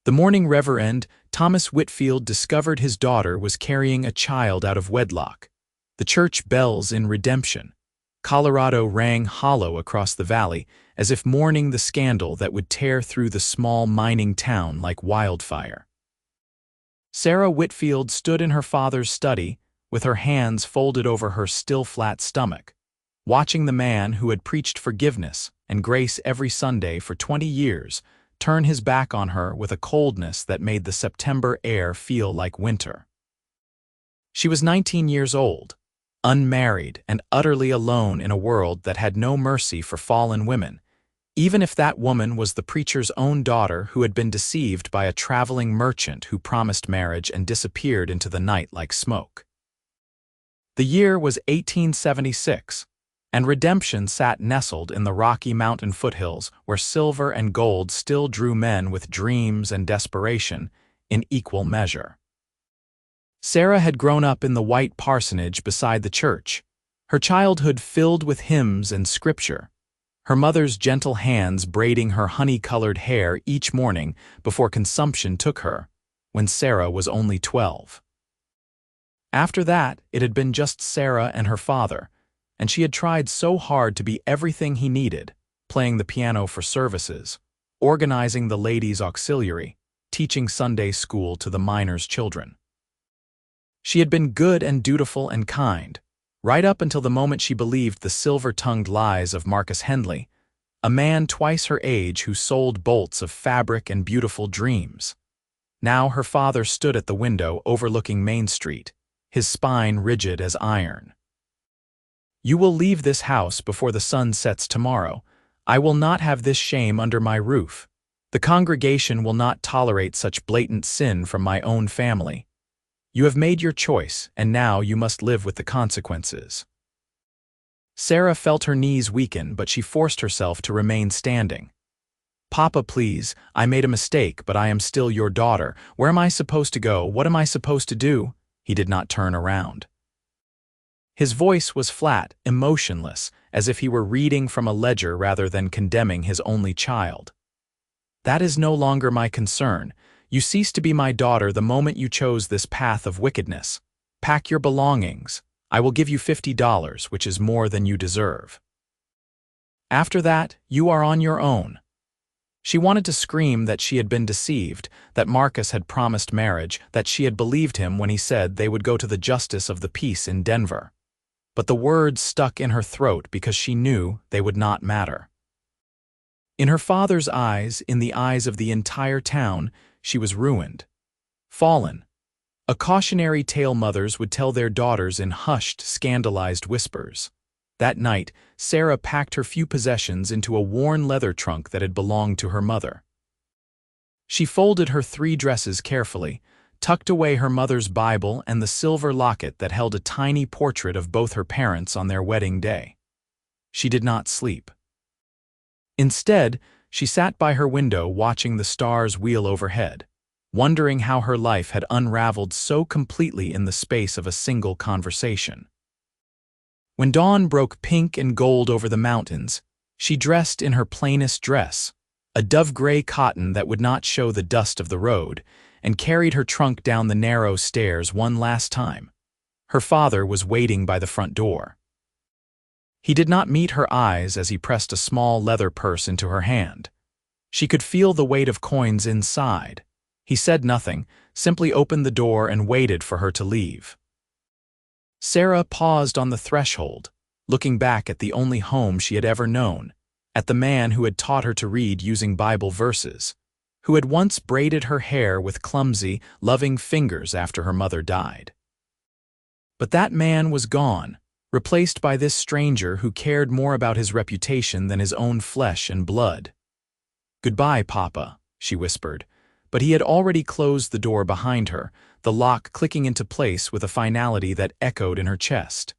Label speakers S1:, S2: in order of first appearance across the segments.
S1: The morning Reverend Thomas Whitfield discovered his daughter was carrying a child out of wedlock. The church bells in Redemption, Colorado rang hollow across the valley, as if mourning the scandal that would tear through the small mining town like wildfire. Sarah Whitfield stood in her father's study, with her hands folded over her still flat stomach, watching the man who had preached forgiveness and grace every Sunday for 20 years turn his back on her with a coldness that made the September air feel like winter. She was 19 years old, unmarried and utterly alone in a world that had no mercy for fallen women, even if that woman was the preacher's own daughter who had been deceived by a traveling merchant who promised marriage and disappeared into the night like smoke. The year was 1876, and Redemption sat nestled in the Rocky Mountain foothills where silver and gold still drew men with dreams and desperation in equal measure. Sarah had grown up in the white parsonage beside the church, her childhood filled with hymns and scripture, her mother's gentle hands braiding her honey-colored hair each morning before consumption took her, when Sarah was only 12. After that, it had been just Sarah and her father, and she had tried so hard to be everything he needed, playing the piano for services, organizing the ladies' auxiliary, teaching Sunday school to the miners' children. She had been good and dutiful and kind, right up until the moment she believed the silver-tongued lies of Marcus Henley, a man twice her age who sold bolts of fabric and beautiful dreams. Now her father stood at the window overlooking Main Street, his spine rigid as iron. "You will leave this house before the sun sets tomorrow. I will not have this shame under my roof. The congregation will not tolerate such blatant sin from my own family. You have made your choice, and now you must live with the consequences." Sarah felt her knees weaken, but she forced herself to remain standing. "Papa, please, I made a mistake, but I am still your daughter. Where am I supposed to go? What am I supposed to do?" He did not turn around. His voice was flat, emotionless, as if he were reading from a ledger rather than condemning his only child. "That is no longer my concern. You ceased to be my daughter the moment you chose this path of wickedness. Pack your belongings. I will give you $50, which is more than you deserve. After that, you are on your own." She wanted to scream that she had been deceived, that Marcus had promised marriage, that she had believed him when he said they would go to the justice of the peace in Denver. But the words stuck in her throat because she knew they would not matter. In her father's eyes, in the eyes of the entire town, she was ruined, fallen. A cautionary tale mothers would tell their daughters in hushed, scandalized whispers. That night, Sarah packed her few possessions into a worn leather trunk that had belonged to her mother. She folded her 3 dresses carefully, tucked away her mother's Bible and the silver locket that held a tiny portrait of both her parents on their wedding day. She did not sleep. Instead, she sat by her window watching the stars wheel overhead, wondering how her life had unraveled so completely in the space of a single conversation. When dawn broke pink and gold over the mountains, she dressed in her plainest dress, a dove-gray cotton that would not show the dust of the road, and carried her trunk down the narrow stairs one last time. Her father was waiting by the front door. He did not meet her eyes as he pressed a small leather purse into her hand. She could feel the weight of coins inside. He said nothing, simply opened the door and waited for her to leave. Sarah paused on the threshold, looking back at the only home she had ever known, at the man who had taught her to read using Bible verses, who had once braided her hair with clumsy, loving fingers after her mother died. But that man was gone, replaced by this stranger who cared more about his reputation than his own flesh and blood. "Goodbye, Papa," she whispered, but he had already closed the door behind her, the lock clicking into place with a finality that echoed in her chest.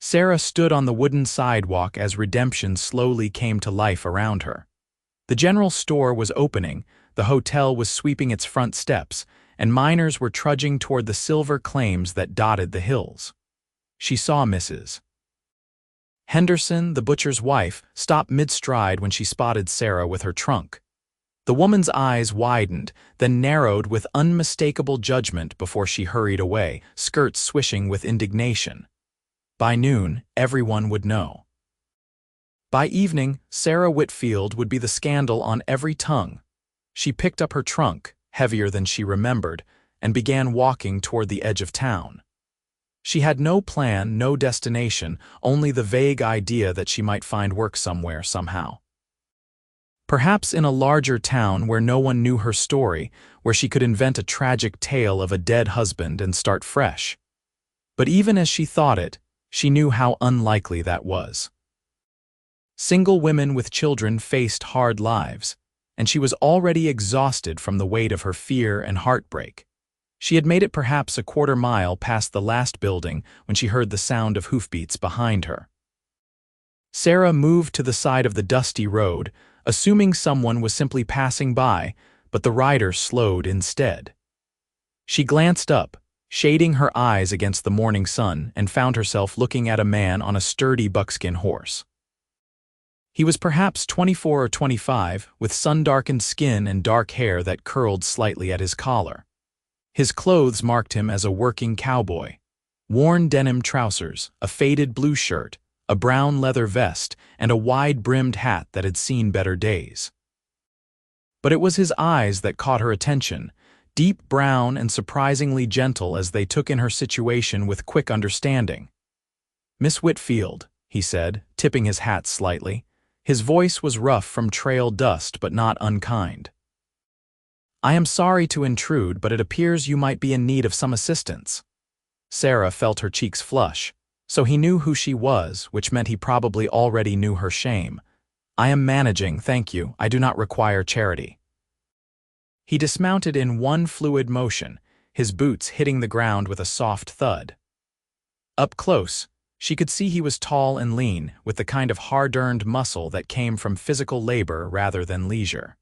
S1: Sarah stood on the wooden sidewalk as Redemption slowly came to life around her. The general store was opening, the hotel was sweeping its front steps, and miners were trudging toward the silver claims that dotted the hills. She saw Mrs. Henderson, the butcher's wife, stop mid-stride when she spotted Sarah with her trunk. The woman's eyes widened, then narrowed with unmistakable judgment before she hurried away, skirts swishing with indignation. By noon, everyone would know. By evening, Sarah Whitfield would be the scandal on every tongue. She picked up her trunk, heavier than she remembered, and began walking toward the edge of town. She had no plan, no destination, only the vague idea that she might find work somewhere, somehow. Perhaps in a larger town where no one knew her story, where she could invent a tragic tale of a dead husband and start fresh. But even as she thought it, she knew how unlikely that was. Single women with children faced hard lives, and she was already exhausted from the weight of her fear and heartbreak. She had made it perhaps a quarter mile past the last building when she heard the sound of hoofbeats behind her. Sarah moved to the side of the dusty road, assuming someone was simply passing by, but the rider slowed instead. She glanced up, shading her eyes against the morning sun, and found herself looking at a man on a sturdy buckskin horse. He was perhaps 24 or 25, with sun-darkened skin and dark hair that curled slightly at his collar. His clothes marked him as a working cowboy. Worn denim trousers, a faded blue shirt, a brown leather vest, and a wide-brimmed hat that had seen better days. But it was his eyes that caught her attention, deep brown and surprisingly gentle as they took in her situation with quick understanding. "Miss Whitfield," he said, tipping his hat slightly. His voice was rough from trail dust but not unkind. "I am sorry to intrude, but it appears you might be in need of some assistance." Sarah felt her cheeks flush, so he knew who she was, which meant he probably already knew her shame. "I am managing, thank you. I do not require charity." He dismounted in one fluid motion, his boots hitting the ground with a soft thud. Up close, she could see he was tall and lean, with the kind of hard-earned muscle that came from physical labor rather than leisure.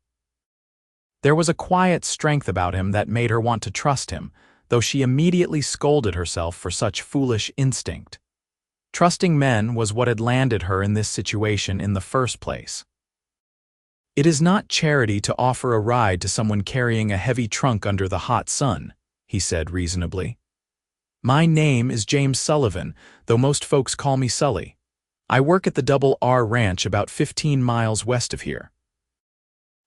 S1: There was a quiet strength about him that made her want to trust him, though she immediately scolded herself for such foolish instinct. Trusting men was what had landed her in this situation in the first place. "It is not charity to offer a ride to someone carrying a heavy trunk under the hot sun," he said reasonably. "My name is James Sullivan, though most folks call me Sully. I work at the Double R Ranch about 15 miles west of here.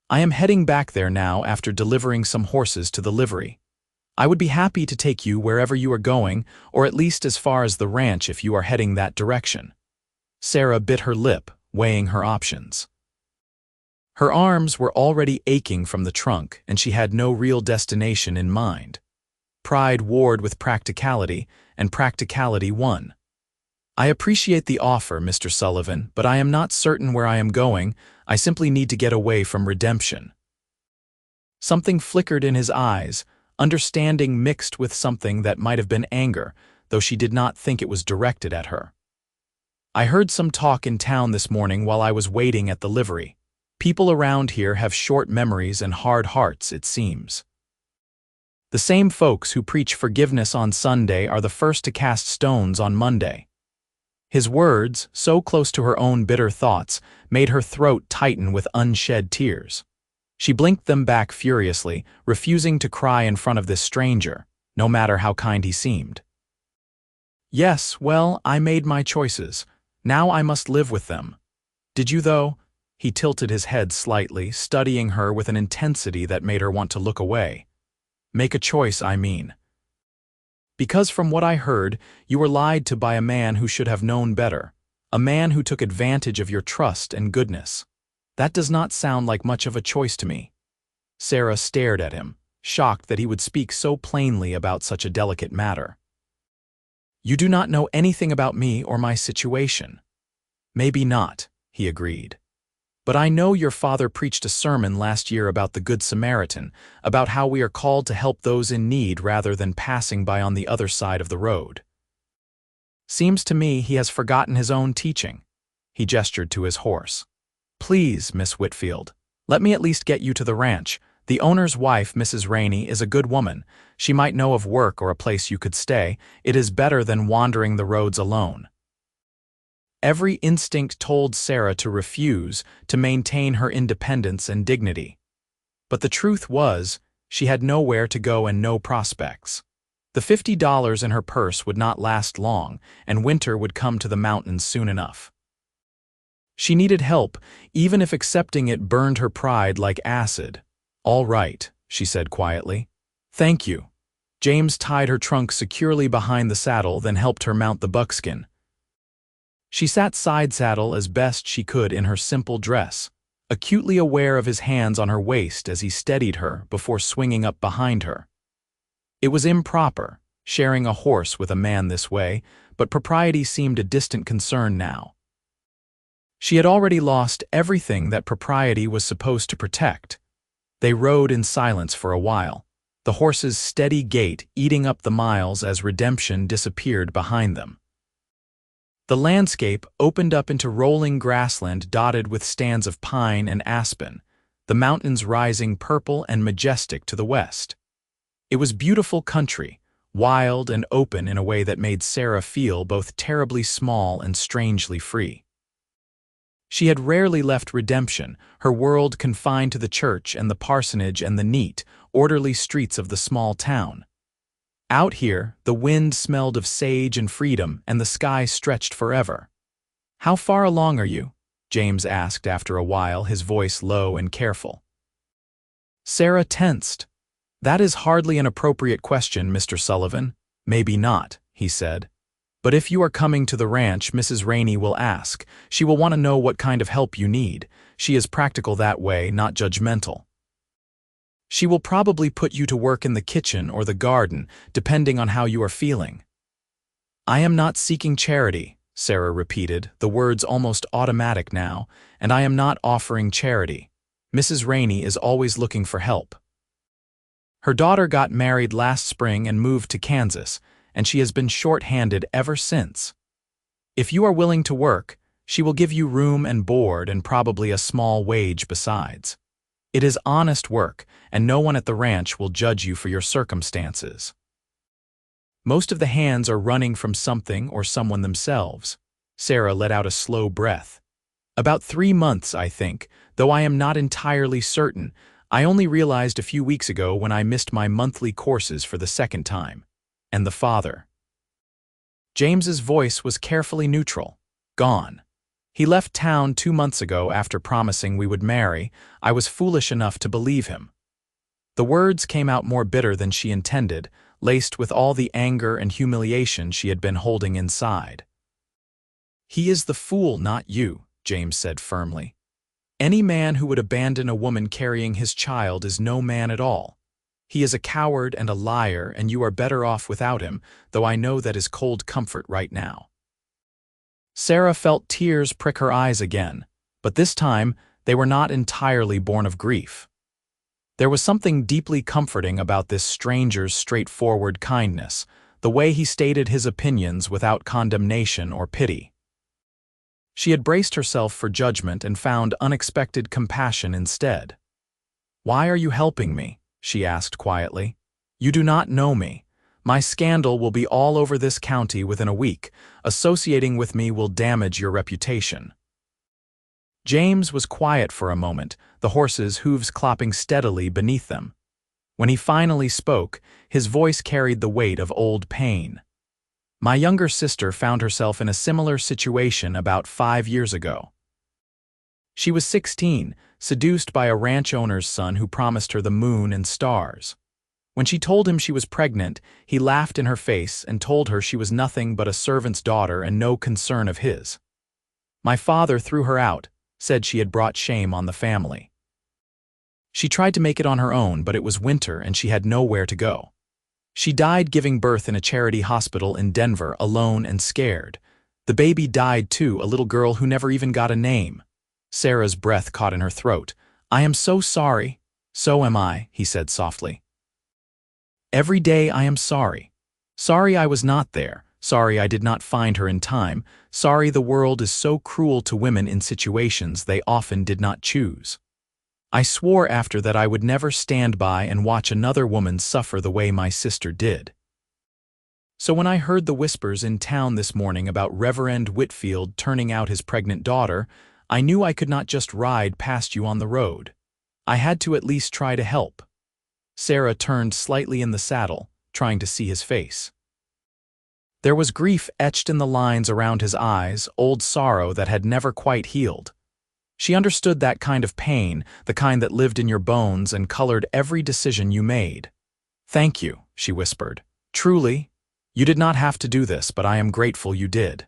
S1: I am heading back there now after delivering some horses to the livery. I would be happy to take you wherever you are going, or at least as far as the ranch if you are heading that direction." Sarah bit her lip, weighing her options. Her arms were already aching from the trunk, and she had no real destination in mind. Pride warred with practicality, and practicality won. "I appreciate the offer, Mr. Sullivan, but I am not certain where I am going. I simply need to get away from redemption." Something flickered in his eyes, understanding mixed with something that might have been anger, though she did not think it was directed at her. "I heard some talk in town this morning while I was waiting at the livery. People around here have short memories and hard hearts, it seems. The same folks who preach forgiveness on Sunday are the first to cast stones on Monday." His words, so close to her own bitter thoughts, made her throat tighten with unshed tears. She blinked them back furiously, refusing to cry in front of this stranger, no matter how kind he seemed. "Yes, well, I made my choices. Now I must live with them. Did you, though?" He tilted his head slightly, studying her with an intensity that made her want to look away. "Make a choice, I mean. Because from what I heard, you were lied to by a man who should have known better, a man who took advantage of your trust and goodness. That does not sound like much of a choice to me." Sarah stared at him, shocked that he would speak so plainly about such a delicate matter. "You do not know anything about me or my situation." "Maybe not," he agreed. "But I know your father preached a sermon last year about the Good Samaritan, about how we are called to help those in need rather than passing by on the other side of the road. Seems to me he has forgotten his own teaching." He gestured to his horse. "Please, Miss Whitfield, let me at least get you to the ranch. The owner's wife, Mrs. Rainey, is a good woman. She might know of work or a place you could stay. It is better than wandering the roads alone." Every instinct told Sarah to refuse, to maintain her independence and dignity. But the truth was, she had nowhere to go and no prospects. The $50 in her purse would not last long, and winter would come to the mountains soon enough. She needed help, even if accepting it burned her pride like acid. "All right," she said quietly. "Thank you." James tied her trunk securely behind the saddle, then helped her mount the buckskin. She sat side saddle as best she could in her simple dress, acutely aware of his hands on her waist as he steadied her before swinging up behind her. It was improper, sharing a horse with a man this way, but propriety seemed a distant concern now. She had already lost everything that propriety was supposed to protect. They rode in silence for a while, the horse's steady gait eating up the miles as redemption disappeared behind them. The landscape opened up into rolling grassland dotted with stands of pine and aspen, the mountains rising purple and majestic to the west. It was beautiful country, wild and open in a way that made Sarah feel both terribly small and strangely free. She had rarely left redemption, her world confined to the church and the parsonage and the neat, orderly streets of the small town. Out here, the wind smelled of sage and freedom, and the sky stretched forever. "How far along are you?" James asked after a while, his voice low and careful. Sarah tensed. "That is hardly an appropriate question, Mr. Sullivan." "Maybe not," he said. "But if you are coming to the ranch, Mrs. Rainey will ask. She will want to know what kind of help you need. She is practical that way, not judgmental. She will probably put you to work in the kitchen or the garden, depending on how you are feeling." "I am not seeking charity," Sarah repeated, the words almost automatic now, "and I am not offering charity. Mrs. Rainey is always looking for help. Her daughter got married last spring and moved to Kansas, and she has been short-handed ever since. If you are willing to work, she will give you room and board and probably a small wage besides. It is honest work, and no one at the ranch will judge you for your circumstances." Most of the hands are running from something or someone themselves. Sarah let out a slow breath. "About 3 months, I think, though I am not entirely certain. I only realized a few weeks ago when I missed my monthly courses for the second time. And the father." James's voice was carefully neutral. "Gone. He left town 2 months ago after promising we would marry. I was foolish enough to believe him." The words came out more bitter than she intended, laced with all the anger and humiliation she had been holding inside. "He is the fool, not you," James said firmly. "Any man who would abandon a woman carrying his child is no man at all. He is a coward and a liar, and you are better off without him, though I know that is cold comfort right now." Sarah felt tears prick her eyes again, but this time they were not entirely born of grief. There was something deeply comforting about this stranger's straightforward kindness, the way he stated his opinions without condemnation or pity. She had braced herself for judgment and found unexpected compassion instead. "Why are you helping me?" she asked quietly. "You do not know me. My scandal will be all over this county within a week. Associating with me will damage your reputation." James was quiet for a moment, the horse's hooves clopping steadily beneath them. When he finally spoke, his voice carried the weight of old pain. "My younger sister found herself in a similar situation about 5 years ago. She was 16, seduced by a ranch owner's son who promised her the moon and stars. When she told him she was pregnant, he laughed in her face and told her she was nothing but a servant's daughter and no concern of his. My father threw her out, said she had brought shame on the family. She tried to make it on her own, but it was winter and she had nowhere to go. She died giving birth in a charity hospital in Denver, alone and scared. The baby died too, a little girl who never even got a name." Sarah's breath caught in her throat. "I am so sorry." "So am I," he said softly. "Every day I am sorry. Sorry I was not there. Sorry I did not find her in time. Sorry the world is so cruel to women in situations they often did not choose. I swore after that I would never stand by and watch another woman suffer the way my sister did. So when I heard the whispers in town this morning about Reverend Whitfield turning out his pregnant daughter, I knew I could not just ride past you on the road. I had to at least try to help. Sarah turned slightly in the saddle, trying to see his face. There was grief etched in the lines around his eyes, old sorrow that had never quite healed. She understood that kind of pain, the kind that lived in your bones and colored every decision you made. "Thank you," she whispered. "Truly, you did not have to do this, but I am grateful you did."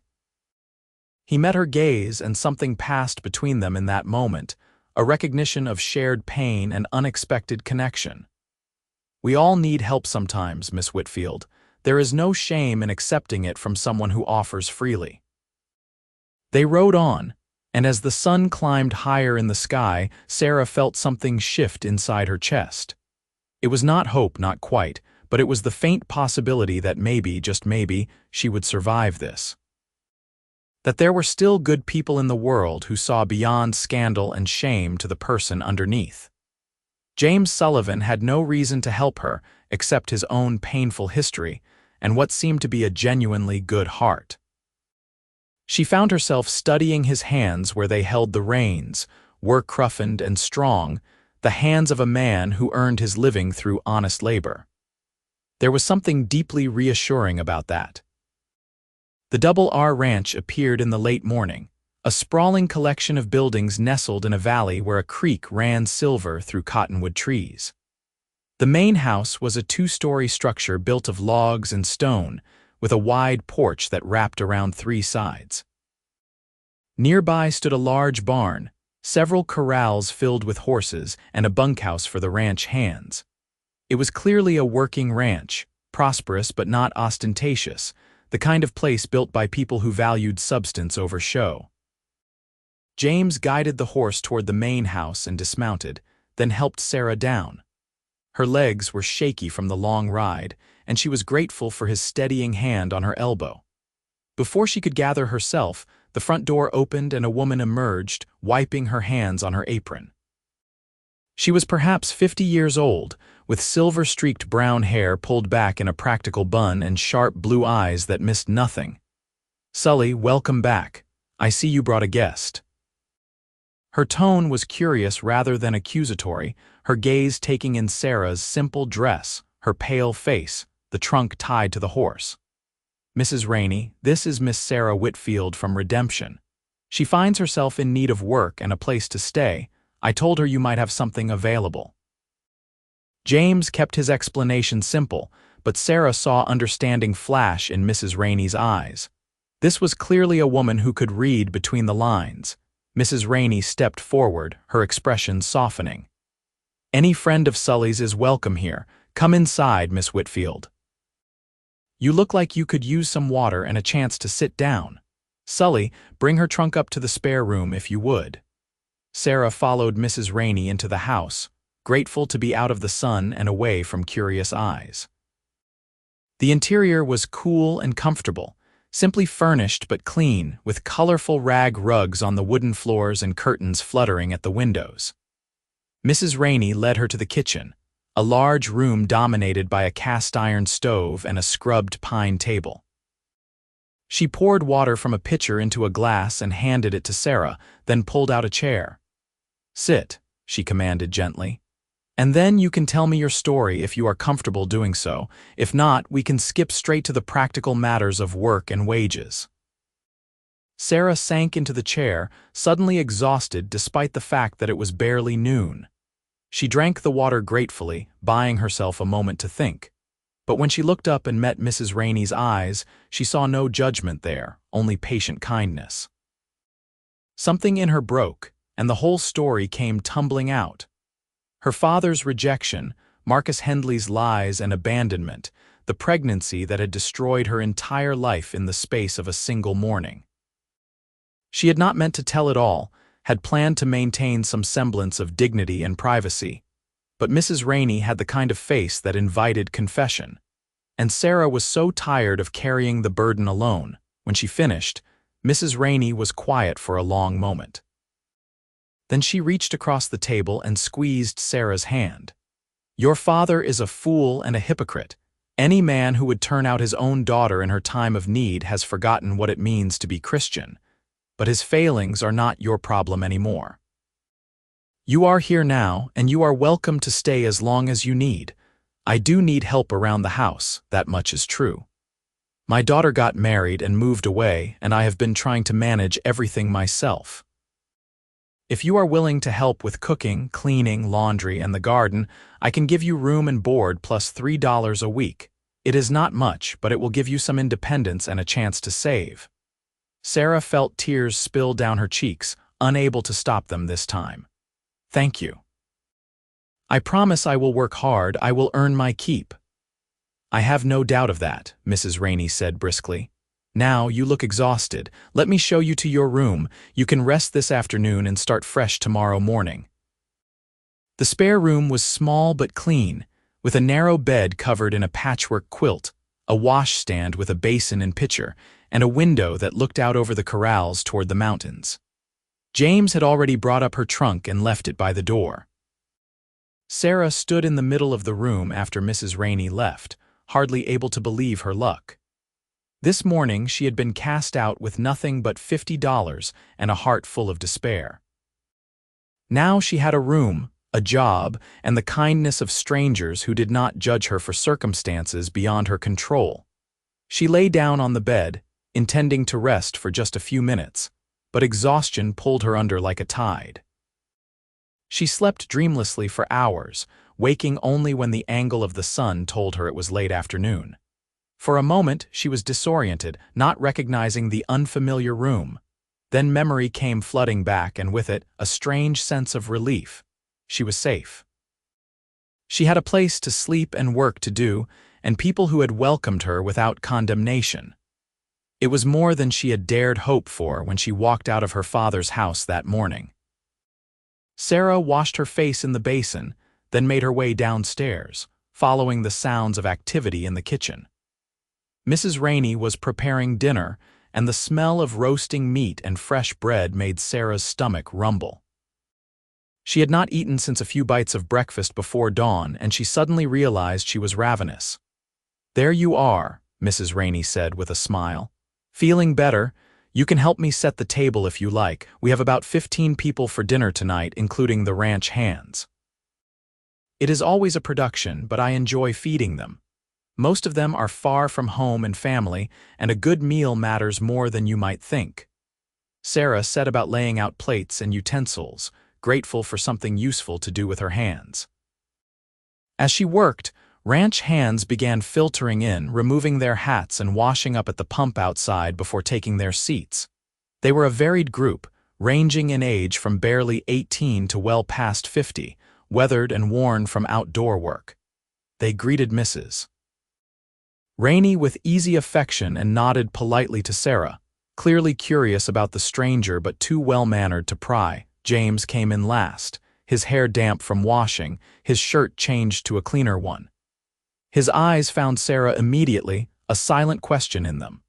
S1: He met her gaze, and something passed between them in that moment, a recognition of shared pain and unexpected connection. "We all need help sometimes, Miss Whitfield. There is no shame in accepting it from someone who offers freely." They rode on, and as the sun climbed higher in the sky, Sarah felt something shift inside her chest. It was not hope, not quite, but it was the faint possibility that maybe, just maybe, she would survive this. That there were still good people in the world who saw beyond scandal and shame to the person underneath. James Sullivan had no reason to help her except his own painful history and what seemed to be a genuinely good heart. She found herself studying his hands where they held the reins, work-roughened and strong, the hands of a man who earned his living through honest labor. There was something deeply reassuring about that. The Double R Ranch appeared in the late morning, a sprawling collection of buildings nestled in a valley where a creek ran silver through cottonwood trees. The main house was a two-story structure built of logs and stone, with a wide porch that wrapped around three sides. Nearby stood a large barn, several corrals filled with horses, and a bunkhouse for the ranch hands. It was clearly a working ranch, prosperous but not ostentatious, the kind of place built by people who valued substance over show. James guided the horse toward the main house and dismounted, then helped Sarah down. Her legs were shaky from the long ride, and she was grateful for his steadying hand on her elbow. Before she could gather herself, the front door opened and a woman emerged, wiping her hands on her apron. She was perhaps 50 years old, with silver-streaked brown hair pulled back in a practical bun and sharp blue eyes that missed nothing. "Sully, welcome back. I see you brought a guest." Her tone was curious rather than accusatory, her gaze taking in Sarah's simple dress, her pale face, the trunk tied to the horse. "Mrs. Rainey, this is Miss Sarah Whitfield from Redemption. She finds herself in need of work and a place to stay. I told her you might have something available." James kept his explanation simple, but Sarah saw understanding flash in Mrs. Rainey's eyes. This was clearly a woman who could read between the lines. Mrs. Rainey stepped forward, her expression softening. "Any friend of Sully's is welcome here. Come inside, Miss Whitfield. You look like you could use some water and a chance to sit down. Sully, bring her trunk up to the spare room if you would." Sarah followed Mrs. Rainey into the house, grateful to be out of the sun and away from curious eyes. The interior was cool and comfortable, simply furnished but clean, with colorful rag rugs on the wooden floors and curtains fluttering at the windows. Mrs. Rainey led her to the kitchen, a large room dominated by a cast-iron stove and a scrubbed pine table. She poured water from a pitcher into a glass and handed it to Sarah, then pulled out a chair. "Sit," she commanded gently. "And then you can tell me your story if you are comfortable doing so. If not, we can skip straight to the practical matters of work and wages." Sarah sank into the chair, suddenly exhausted despite the fact that it was barely noon. She drank the water gratefully, buying herself a moment to think. But when she looked up and met Mrs. Rainey's eyes, she saw no judgment there, only patient kindness. Something in her broke, and the whole story came tumbling out. Her father's rejection, Marcus Hendley's lies and abandonment, the pregnancy that had destroyed her entire life in the space of a single morning. She had not meant to tell it all, had planned to maintain some semblance of dignity and privacy, but Mrs. Rainey had the kind of face that invited confession, and Sarah was so tired of carrying the burden alone. When she finished, Mrs. Rainey was quiet for a long moment. Then she reached across the table and squeezed Sarah's hand. "Your father is a fool and a hypocrite. Any man who would turn out his own daughter in her time of need has forgotten what it means to be Christian. But his failings are not your problem anymore. You are here now, and you are welcome to stay as long as you need. I do need help around the house, that much is true. My daughter got married and moved away, and I have been trying to manage everything myself. If you are willing to help with cooking, cleaning, laundry, and the garden, I can give you room and board plus $3 a week. It is not much, but it will give you some independence and a chance to save. Sarah felt tears spill down her cheeks, unable to stop them this time. Thank you. I promise I will work hard. I will earn my keep. I have no doubt of that, Mrs. Rainey said briskly. Now you look exhausted. Let me show you to your room. You can rest this afternoon and start fresh tomorrow morning. The spare room was small but clean, with a narrow bed covered in a patchwork quilt, a washstand with a basin and pitcher, and a window that looked out over the corrals toward the mountains. James had already brought up her trunk and left it by the door. Sarah stood in the middle of the room after Mrs. Rainey left, hardly able to believe her luck. This morning she had been cast out with nothing but $50 and a heart full of despair. Now she had a room, a job, and the kindness of strangers who did not judge her for circumstances beyond her control. She lay down on the bed, intending to rest for just a few minutes, but exhaustion pulled her under like a tide. She slept dreamlessly for hours, waking only when the angle of the sun told her it was late afternoon. For a moment she was disoriented, not recognizing the unfamiliar room. Then memory came flooding back, and with it, a strange sense of relief. She was safe. She had a place to sleep and work to do, and people who had welcomed her without condemnation. It was more than she had dared hope for when she walked out of her father's house that morning. Sarah washed her face in the basin, then made her way downstairs, following the sounds of activity in the kitchen. Mrs. Rainey was preparing dinner, and the smell of roasting meat and fresh bread made Sarah's stomach rumble. She had not eaten since a few bites of breakfast before dawn, and she suddenly realized she was ravenous. "There you are," Mrs. Rainey said with a smile. "Feeling better? You can help me set the table if you like. We have about 15 people for dinner tonight, including the ranch hands. It is always a production, but I enjoy feeding them. Most of them are far from home and family, and a good meal matters more than you might think." Sarah set about laying out plates and utensils, grateful for something useful to do with her hands. As she worked, ranch hands began filtering in, removing their hats and washing up at the pump outside before taking their seats. They were a varied group, ranging in age from barely 18 to well past 50, weathered and worn from outdoor work. They greeted Mrs. Rainey with easy affection and nodded politely to Sarah, clearly curious about the stranger but too well-mannered to pry. James came in last, his hair damp from washing, his shirt changed to a cleaner one. His eyes found Sarah immediately, a silent question in them.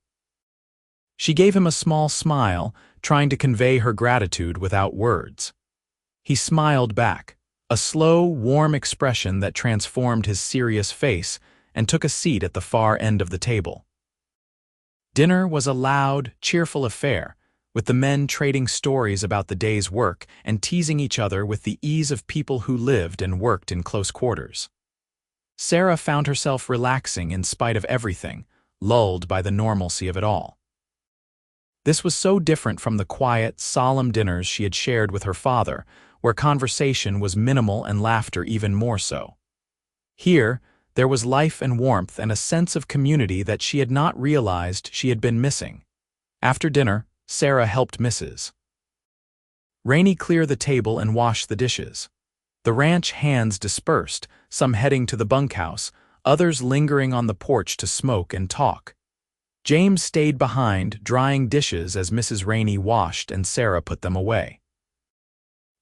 S1: She gave him a small smile, trying to convey her gratitude without words. He smiled back, a slow, warm expression that transformed his serious face, and took a seat at the far end of the table. Dinner was a loud, cheerful affair, with the men trading stories about the day's work and teasing each other with the ease of people who lived and worked in close quarters. Sarah found herself relaxing in spite of everything, lulled by the normalcy of it all. This was so different from the quiet, solemn dinners she had shared with her father, where conversation was minimal and laughter even more so. Here, there was life and warmth and a sense of community that she had not realized she had been missing. After dinner, Sarah helped Mrs. Rainey clear the table and wash the dishes. The ranch hands dispersed, some heading to the bunkhouse, others lingering on the porch to smoke and talk. James stayed behind, drying dishes as Mrs. Rainey washed and Sarah put them away.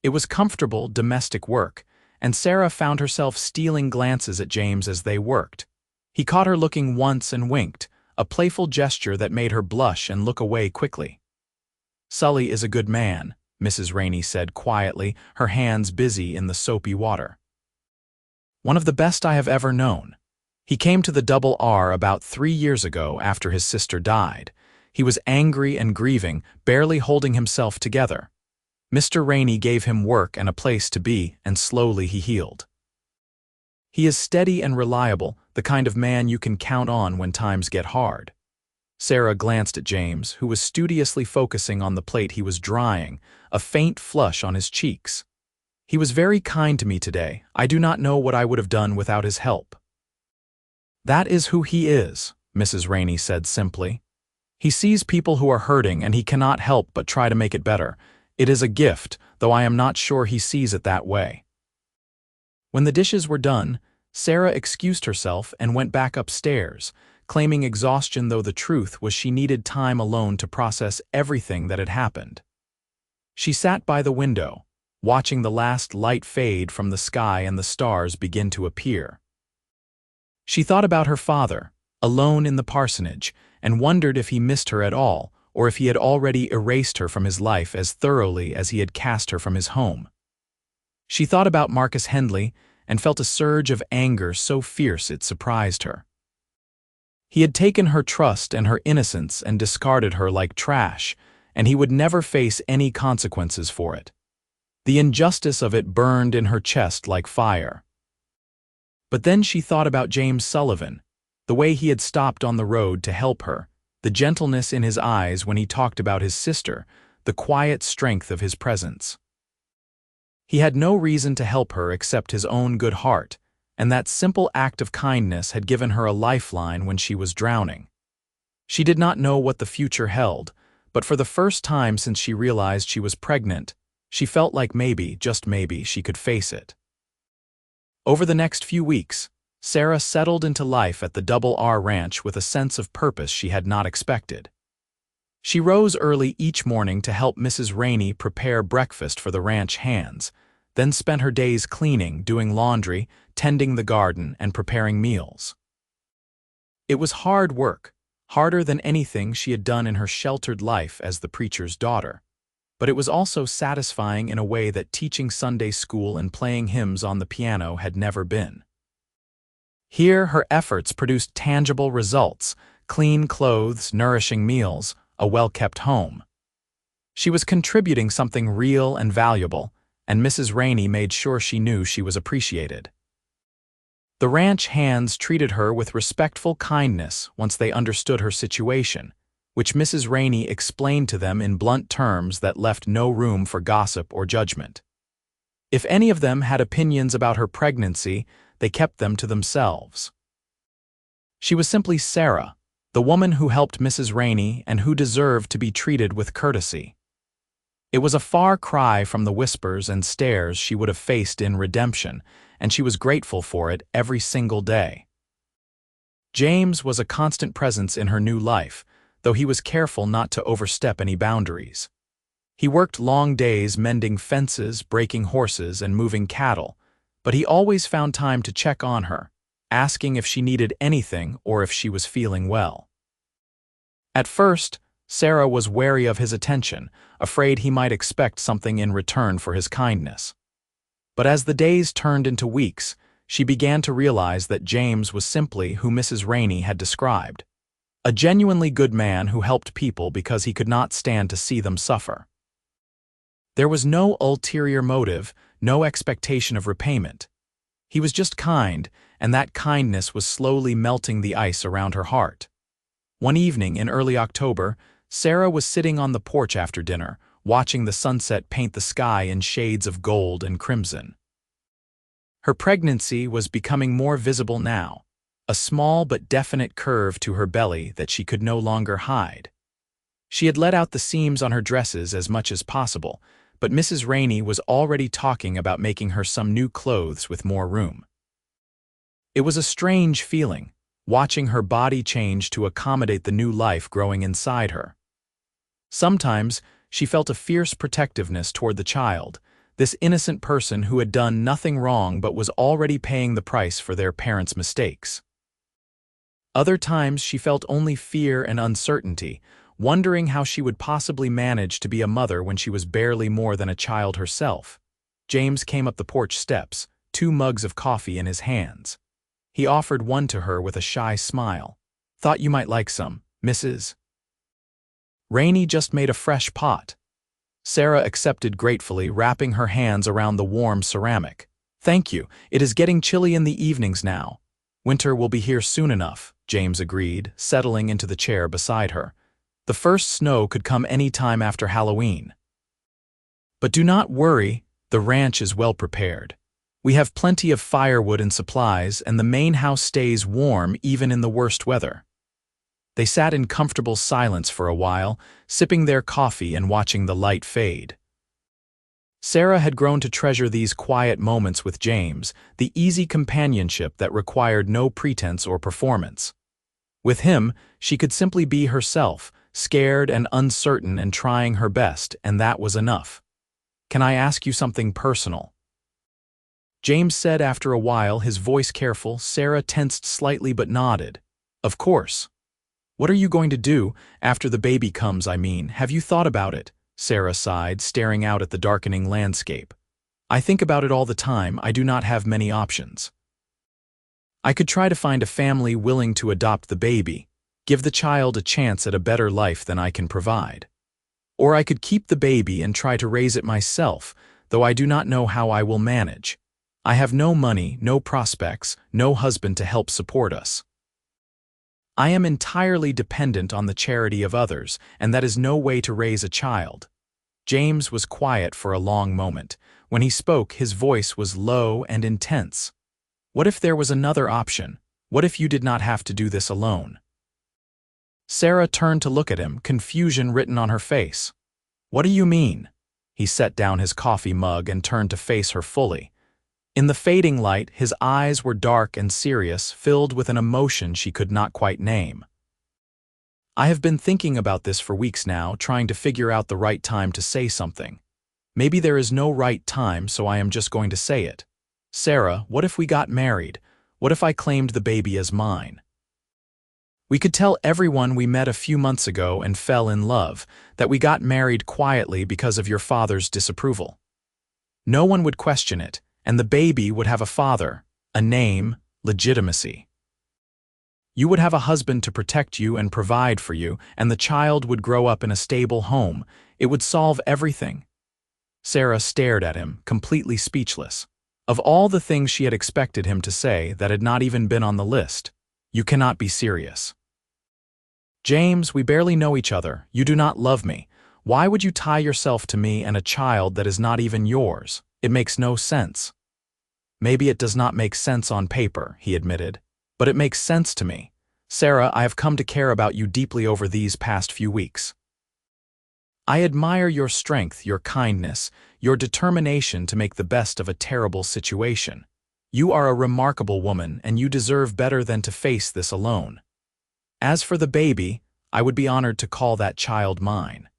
S1: It was comfortable, domestic work, and Sarah found herself stealing glances at James as they worked. He caught her looking once and winked, a playful gesture that made her blush and look away quickly. "Sully is a good man," Mrs. Rainey said quietly, her hands busy in the soapy water. "One of the best I have ever known. He came to the Double R about 3 years ago after his sister died. He was angry and grieving, barely holding himself together. Mr. Rainey gave him work and a place to be, and slowly he healed. He is steady and reliable, the kind of man you can count on when times get hard. Sarah glanced at James, who was studiously focusing on the plate he was drying, a faint flush on his cheeks. He was very kind to me today. I do not know what I would have done without his help. That is who he is, Mrs. Rainey said simply. He sees people who are hurting and he cannot help but try to make it better. It is a gift, though I am not sure he sees it that way. When the dishes were done, Sarah excused herself and went back upstairs, claiming exhaustion, though the truth was she needed time alone to process everything that had happened. She sat by the window, watching the last light fade from the sky and the stars begin to appear. She thought about her father, alone in the parsonage, and wondered if he missed her at all, or if he had already erased her from his life as thoroughly as he had cast her from his home. She thought about Marcus Hendley and felt a surge of anger so fierce it surprised her. He had taken her trust and her innocence and discarded her like trash, and he would never face any consequences for it. The injustice of it burned in her chest like fire. But then she thought about James Sullivan, the way he had stopped on the road to help her, the gentleness in his eyes when he talked about his sister, the quiet strength of his presence. He had no reason to help her except his own good heart, and that simple act of kindness had given her a lifeline when she was drowning. She did not know what the future held, but for the first time since she realized she was pregnant, she felt like maybe, just maybe, she could face it. Over the next few weeks, Sarah settled into life at the Double R Ranch with a sense of purpose she had not expected. She rose early each morning to help Mrs. Rainey prepare breakfast for the ranch hands, then spent her days cleaning, doing laundry, tending the garden, and preparing meals. It was hard work, harder than anything she had done in her sheltered life as the preacher's daughter, but it was also satisfying in a way that teaching Sunday school and playing hymns on the piano had never been. Here, her efforts produced tangible results: clean clothes, nourishing meals, a well-kept home. She was contributing something real and valuable, and Mrs. Rainey made sure she knew she was appreciated. The ranch hands treated her with respectful kindness once they understood her situation, which Mrs. Rainey explained to them in blunt terms that left no room for gossip or judgment. If any of them had opinions about her pregnancy, they kept them to themselves. She was simply Sarah, the woman who helped Mrs. Rainey and who deserved to be treated with courtesy. It was a far cry from the whispers and stares she would have faced in Redemption, and she was grateful for it every single day. James was a constant presence in her new life, though he was careful not to overstep any boundaries. He worked long days mending fences, breaking horses, and moving cattle, but he always found time to check on her, asking if she needed anything or if she was feeling well. At first, Sarah was wary of his attention, afraid he might expect something in return for his kindness. But as the days turned into weeks, she began to realize that James was simply who Mrs. Rainey had described: a genuinely good man who helped people because he could not stand to see them suffer. There was no ulterior motive, no expectation of repayment. He was just kind, and that kindness was slowly melting the ice around her heart. One evening in early October, Sarah was sitting on the porch after dinner, watching the sunset paint the sky in shades of gold and crimson. Her pregnancy was becoming more visible now, a small but definite curve to her belly that she could no longer hide. She had let out the seams on her dresses as much as possible, but Mrs. Rainey was already talking about making her some new clothes with more room. It was a strange feeling, watching her body change to accommodate the new life growing inside her. Sometimes she felt a fierce protectiveness toward the child, this innocent person who had done nothing wrong but was already paying the price for their parents' mistakes. Other times she felt only fear and uncertainty, wondering how she would possibly manage to be a mother when she was barely more than a child herself. James came up the porch steps, 2 mugs of coffee in his hands. He offered one to her with a shy smile. "Thought you might like some, Mrs. Rainey just made a fresh pot." Sarah accepted gratefully, wrapping her hands around the warm ceramic. "Thank you. It is getting chilly in the evenings now." "Winter will be here soon enough," James agreed, settling into the chair beside her. "The first snow could come any time after Halloween. But do not worry, the ranch is well prepared. We have plenty of firewood and supplies, and the main house stays warm even in the worst weather." They sat in comfortable silence for a while, sipping their coffee and watching the light fade. Sarah had grown to treasure these quiet moments with James, the easy companionship that required no pretense or performance. With him, she could simply be herself, scared and uncertain and trying her best, and that was enough. "Can I ask you something personal?" James said after a while, his voice careful. Sarah tensed slightly but nodded. "Of course." "What are you going to do after the baby comes, I mean? Have you thought about it?" Sarah sighed, staring out at the darkening landscape. "I think about it all the time. I do not have many options. I could try to find a family willing to adopt the baby, give the child a chance at a better life than I can provide. Or I could keep the baby and try to raise it myself, though I do not know how I will manage. I have no money, no prospects, no husband to help support us. I am entirely dependent on the charity of others, and that is no way to raise a child." James was quiet for a long moment. When he spoke, his voice was low and intense. "What if there was another option? What if you did not have to do this alone?" Sarah turned to look at him, confusion written on her face. "What do you mean?" He set down his coffee mug and turned to face her fully. In the fading light, his eyes were dark and serious, filled with an emotion she could not quite name. "I have been thinking about this for weeks now, trying to figure out the right time to say something. Maybe there is no right time, so I am just going to say it. Sarah, what if we got married? What if I claimed the baby as mine? We could tell everyone we met a few months ago and fell in love, that we got married quietly because of your father's disapproval. No one would question it, and the baby would have a father, a name, legitimacy. You would have a husband to protect you and provide for you, and the child would grow up in a stable home. It would solve everything." Sarah stared at him, completely speechless. Of all the things she had expected him to say, that had not even been on the list. "You cannot be serious." "James, we barely know each other. You do not love me. Why would you tie yourself to me and a child that is not even yours? It makes no sense." "Maybe it does not make sense on paper," he admitted, "but it makes sense to me. Sarah, I have come to care about you deeply over these past few weeks. I admire your strength, your kindness, your determination to make the best of a terrible situation. You are a remarkable woman, and you deserve better than to face this alone. As for the baby, I would be honored to call that child mine.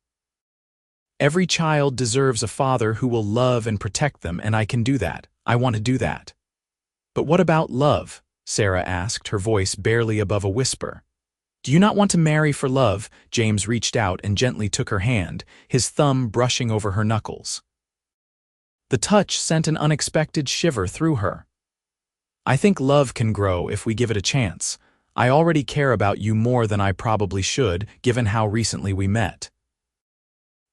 S1: Every child deserves a father who will love and protect them, and I can do that. I want to do that." "But what about love?" Sarah asked, her voice barely above a whisper. "Do you not want to marry for love?" James reached out and gently took her hand, his thumb brushing over her knuckles. The touch sent an unexpected shiver through her. "I think love can grow if we give it a chance. I already care about you more than I probably should, given how recently we met.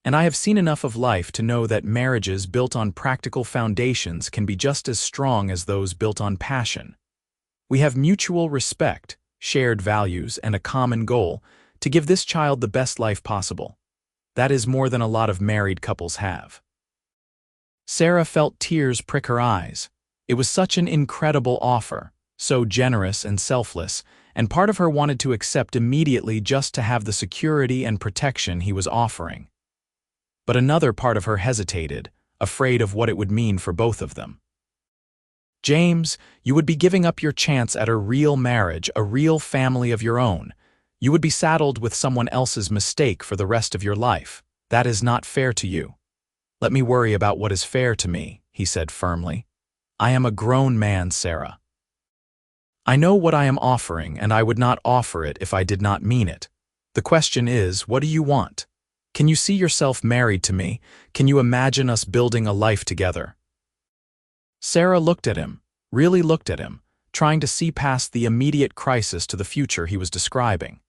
S1: And I have seen enough of life to know that marriages built on practical foundations can be just as strong as those built on passion. We have mutual respect, shared values, and a common goal to give this child the best life possible. That is more than a lot of married couples have." Sarah felt tears prick her eyes. It was such an incredible offer, so generous and selfless, and part of her wanted to accept immediately just to have the security and protection he was offering. But another part of her hesitated, afraid of what it would mean for both of them. "James, you would be giving up your chance at a real marriage, a real family of your own. You would be saddled with someone else's mistake for the rest of your life. That is not fair to you." "Let me worry about what is fair to me," he said firmly. "I am a grown man, Sarah. I know what I am offering, and I would not offer it if I did not mean it. The question is, what do you want? Can you see yourself married to me? Can you imagine us building a life together?" Sarah looked at him, really looked at him, trying to see past the immediate crisis to the future he was describing.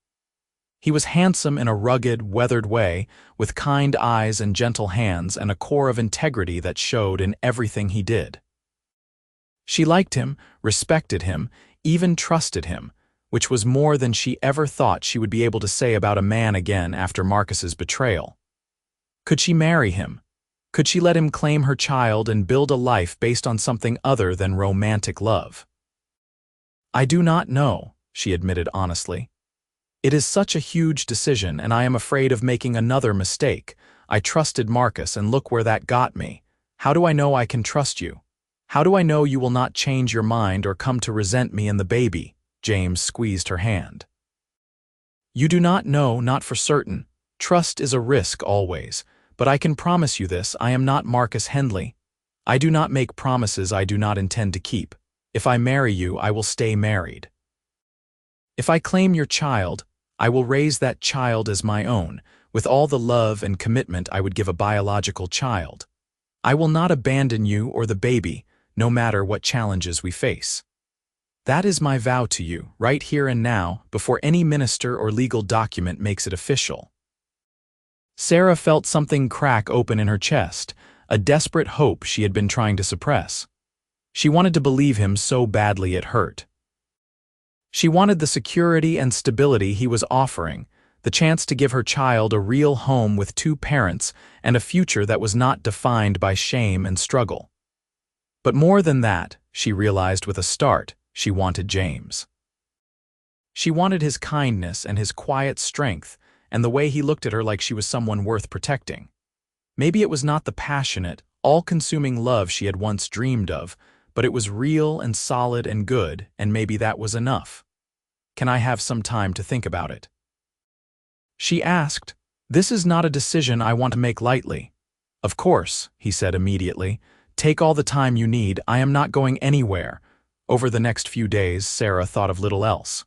S1: He was handsome in a rugged, weathered way, with kind eyes and gentle hands and a core of integrity that showed in everything he did. She liked him, respected him, even trusted him, which was more than she ever thought she would be able to say about a man again after Marcus's betrayal. Could she marry him? Could she let him claim her child and build a life based on something other than romantic love? "I do not know," she admitted honestly. "It is such a huge decision, and I am afraid of making another mistake. I trusted Marcus, and look where that got me. How do I know I can trust you? How do I know you will not change your mind or come to resent me and the baby?" James squeezed her hand. "You do not know, not for certain. Trust is a risk always. But I can promise you this, I am not Marcus Hendley. I do not make promises I do not intend to keep. If I marry you, I will stay married. If I claim your child, I will raise that child as my own, with all the love and commitment I would give a biological child. I will not abandon you or the baby, no matter what challenges we face. That is my vow to you, right here and now, before any minister or legal document makes it official." Sarah felt something crack open in her chest, a desperate hope she had been trying to suppress. She wanted to believe him so badly it hurt. She wanted the security and stability he was offering, the chance to give her child a real home with two parents and a future that was not defined by shame and struggle. But more than that, she realized with a start, she wanted James. She wanted his kindness and his quiet strength, and the way he looked at her like she was someone worth protecting. Maybe it was not the passionate, all-consuming love she had once dreamed of, but it was real and solid and good, and maybe that was enough. "Can I have some time to think about it?" she asked. "This is not a decision I want to make lightly." "Of course," he said immediately. "Take all the time you need. I am not going anywhere." Over the next few days, Sarah thought of little else.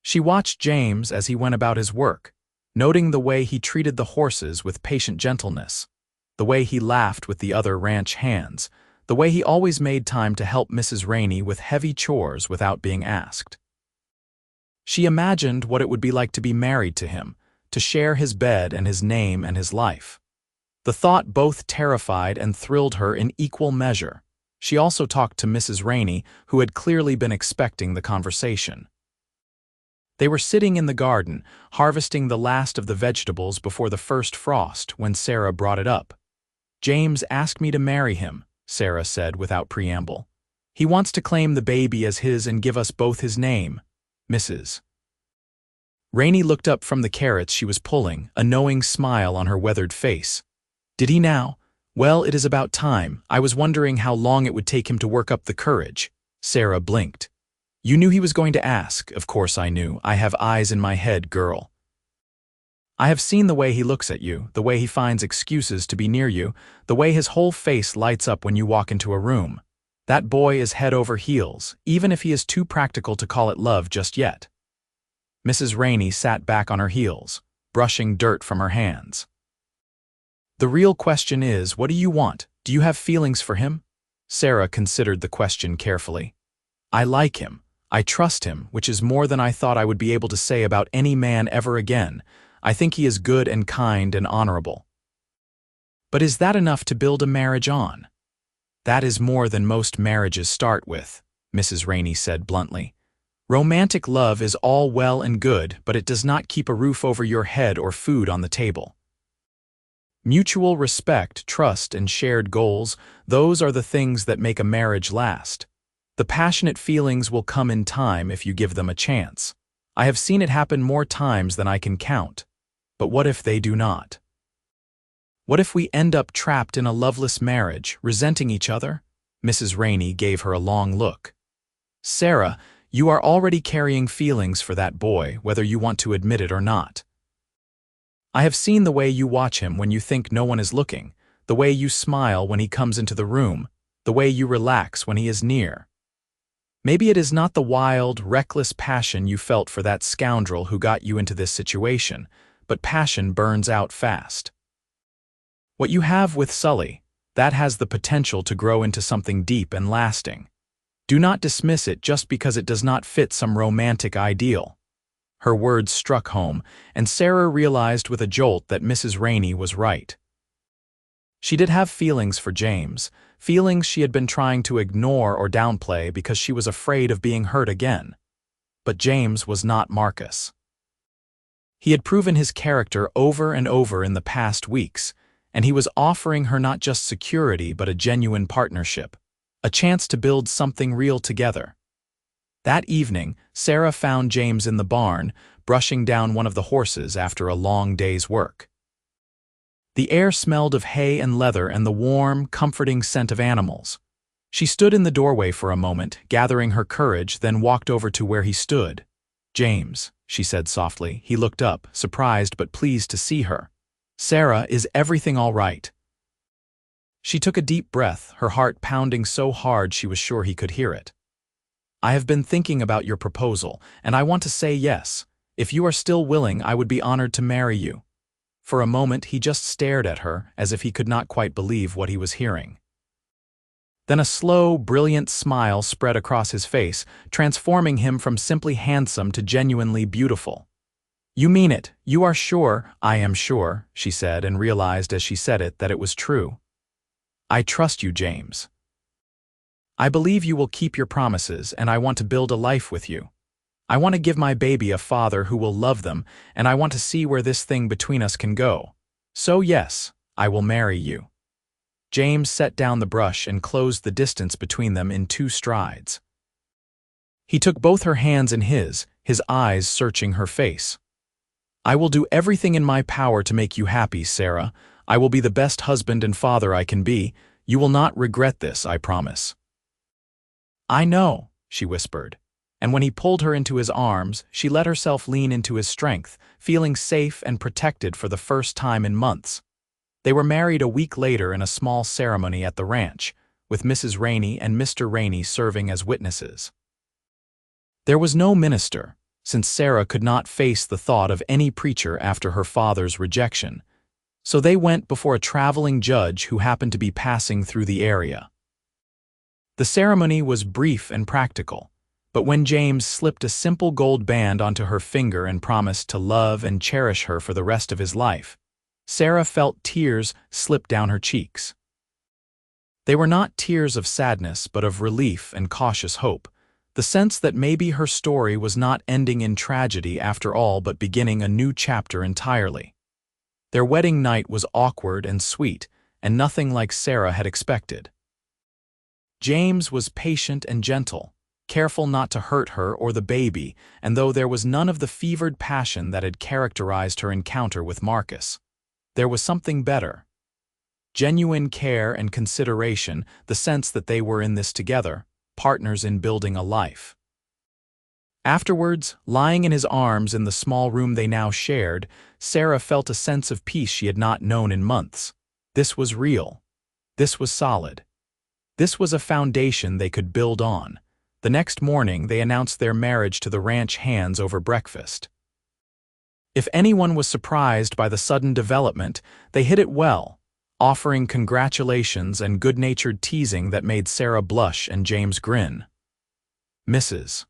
S1: She watched James as he went about his work, noting the way he treated the horses with patient gentleness, the way he laughed with the other ranch hands, the way he always made time to help Mrs. Rainey with heavy chores without being asked. She imagined what it would be like to be married to him, to share his bed and his name and his life. The thought both terrified and thrilled her in equal measure. She also talked to Mrs. Rainey, who had clearly been expecting the conversation. They were sitting in the garden, harvesting the last of the vegetables before the first frost when Sarah brought it up. "James asked me to marry him," Sarah said without preamble. "He wants to claim the baby as his and give us both his name, Mrs." Rainey looked up from the carrots she was pulling, a knowing smile on her weathered face. "Did he now? Well, it is about time. I was wondering how long it would take him to work up the courage." Sarah blinked. "You knew he was going to ask." "Of course I knew. I have eyes in my head, girl. I have seen the way he looks at you, the way he finds excuses to be near you, the way his whole face lights up when you walk into a room. That boy is head over heels, even if he is too practical to call it love just yet." Mrs. Rainey sat back on her heels, brushing dirt from her hands. "The real question is, what do you want? Do you have feelings for him?" Sarah considered the question carefully. "I like him. I trust him, which is more than I thought I would be able to say about any man ever again. I think he is good and kind and honorable." "But is that enough to build a marriage on?" "That is more than most marriages start with," Mrs. Rainey said bluntly. "Romantic love is all well and good, but it does not keep a roof over your head or food on the table. Mutual respect, trust, and shared goals, those are the things that make a marriage last. The passionate feelings will come in time if you give them a chance. I have seen it happen more times than I can count. But what if they do not? What if we end up trapped in a loveless marriage, resenting each other?" Mrs. Rainey gave her a long look. "Sarah, you are already carrying feelings for that boy, whether you want to admit it or not. I have seen the way you watch him when you think no one is looking, the way you smile when he comes into the room, the way you relax when he is near. Maybe it is not the wild, reckless passion you felt for that scoundrel who got you into this situation, but passion burns out fast. What you have with Sully, that has the potential to grow into something deep and lasting. Do not dismiss it just because it does not fit some romantic ideal." Her words struck home, and Sarah realized with a jolt that Mrs. Rainey was right. She did have feelings for James, feelings she had been trying to ignore or downplay because she was afraid of being hurt again. But James was not Marcus. He had proven his character over and over in the past weeks, and he was offering her not just security but a genuine partnership, a chance to build something real together. That evening, Sarah found James in the barn, brushing down one of the horses after a long day's work. The air smelled of hay and leather and the warm, comforting scent of animals. She stood in the doorway for a moment, gathering her courage, then walked over to where he stood. "James," she said softly. He looked up, surprised but pleased to see her. "Sarah, is everything all right?" She took a deep breath, her heart pounding so hard she was sure he could hear it. "I have been thinking about your proposal, and I want to say yes. If you are still willing, I would be honored to marry you." For a moment, he just stared at her, as if he could not quite believe what he was hearing. Then a slow, brilliant smile spread across his face, transforming him from simply handsome to genuinely beautiful. "You mean it. You are sure?" "I am sure," she said, and realized as she said it that it was true. "I trust you, James. I believe you will keep your promises, and I want to build a life with you. I want to give my baby a father who will love them, and I want to see where this thing between us can go. So yes, I will marry you." James set down the brush and closed the distance between them in 2 strides. He took both her hands in his eyes searching her face. "I will do everything in my power to make you happy, Sarah. I will be the best husband and father I can be. You will not regret this, I promise." "I know," she whispered, and when he pulled her into his arms, she let herself lean into his strength, feeling safe and protected for the first time in months. They were married a week later in a small ceremony at the ranch, with Mrs. Rainey and Mr. Rainey serving as witnesses. There was no minister, since Sarah could not face the thought of any preacher after her father's rejection, so they went before a traveling judge who happened to be passing through the area. The ceremony was brief and practical, but when James slipped a simple gold band onto her finger and promised to love and cherish her for the rest of his life, Sarah felt tears slip down her cheeks. They were not tears of sadness but of relief and cautious hope, the sense that maybe her story was not ending in tragedy after all but beginning a new chapter entirely. Their wedding night was awkward and sweet, and nothing like Sarah had expected. James was patient and gentle, careful not to hurt her or the baby, and though there was none of the fevered passion that had characterized her encounter with Marcus, there was something better. Genuine care and consideration, the sense that they were in this together, partners in building a life. Afterwards, lying in his arms in the small room they now shared, Sarah felt a sense of peace she had not known in months. This was real. This was solid. This was a foundation they could build on. The next morning, they announced their marriage to the ranch hands over breakfast. If anyone was surprised by the sudden development, they hid it well, offering congratulations and good-natured teasing that made Sarah blush and James grin. Mrs.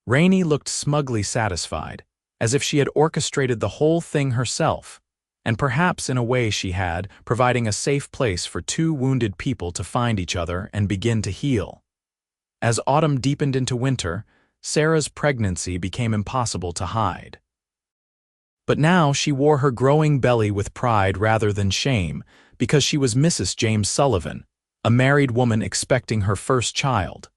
S1: Rainey looked smugly satisfied, as if she had orchestrated the whole thing herself, and perhaps in a way she had, providing a safe place for 2 wounded people to find each other and begin to heal. As autumn deepened into winter, Sarah's pregnancy became impossible to hide. But now she wore her growing belly with pride rather than shame, because she was Mrs. James Sullivan, a married woman expecting her first child.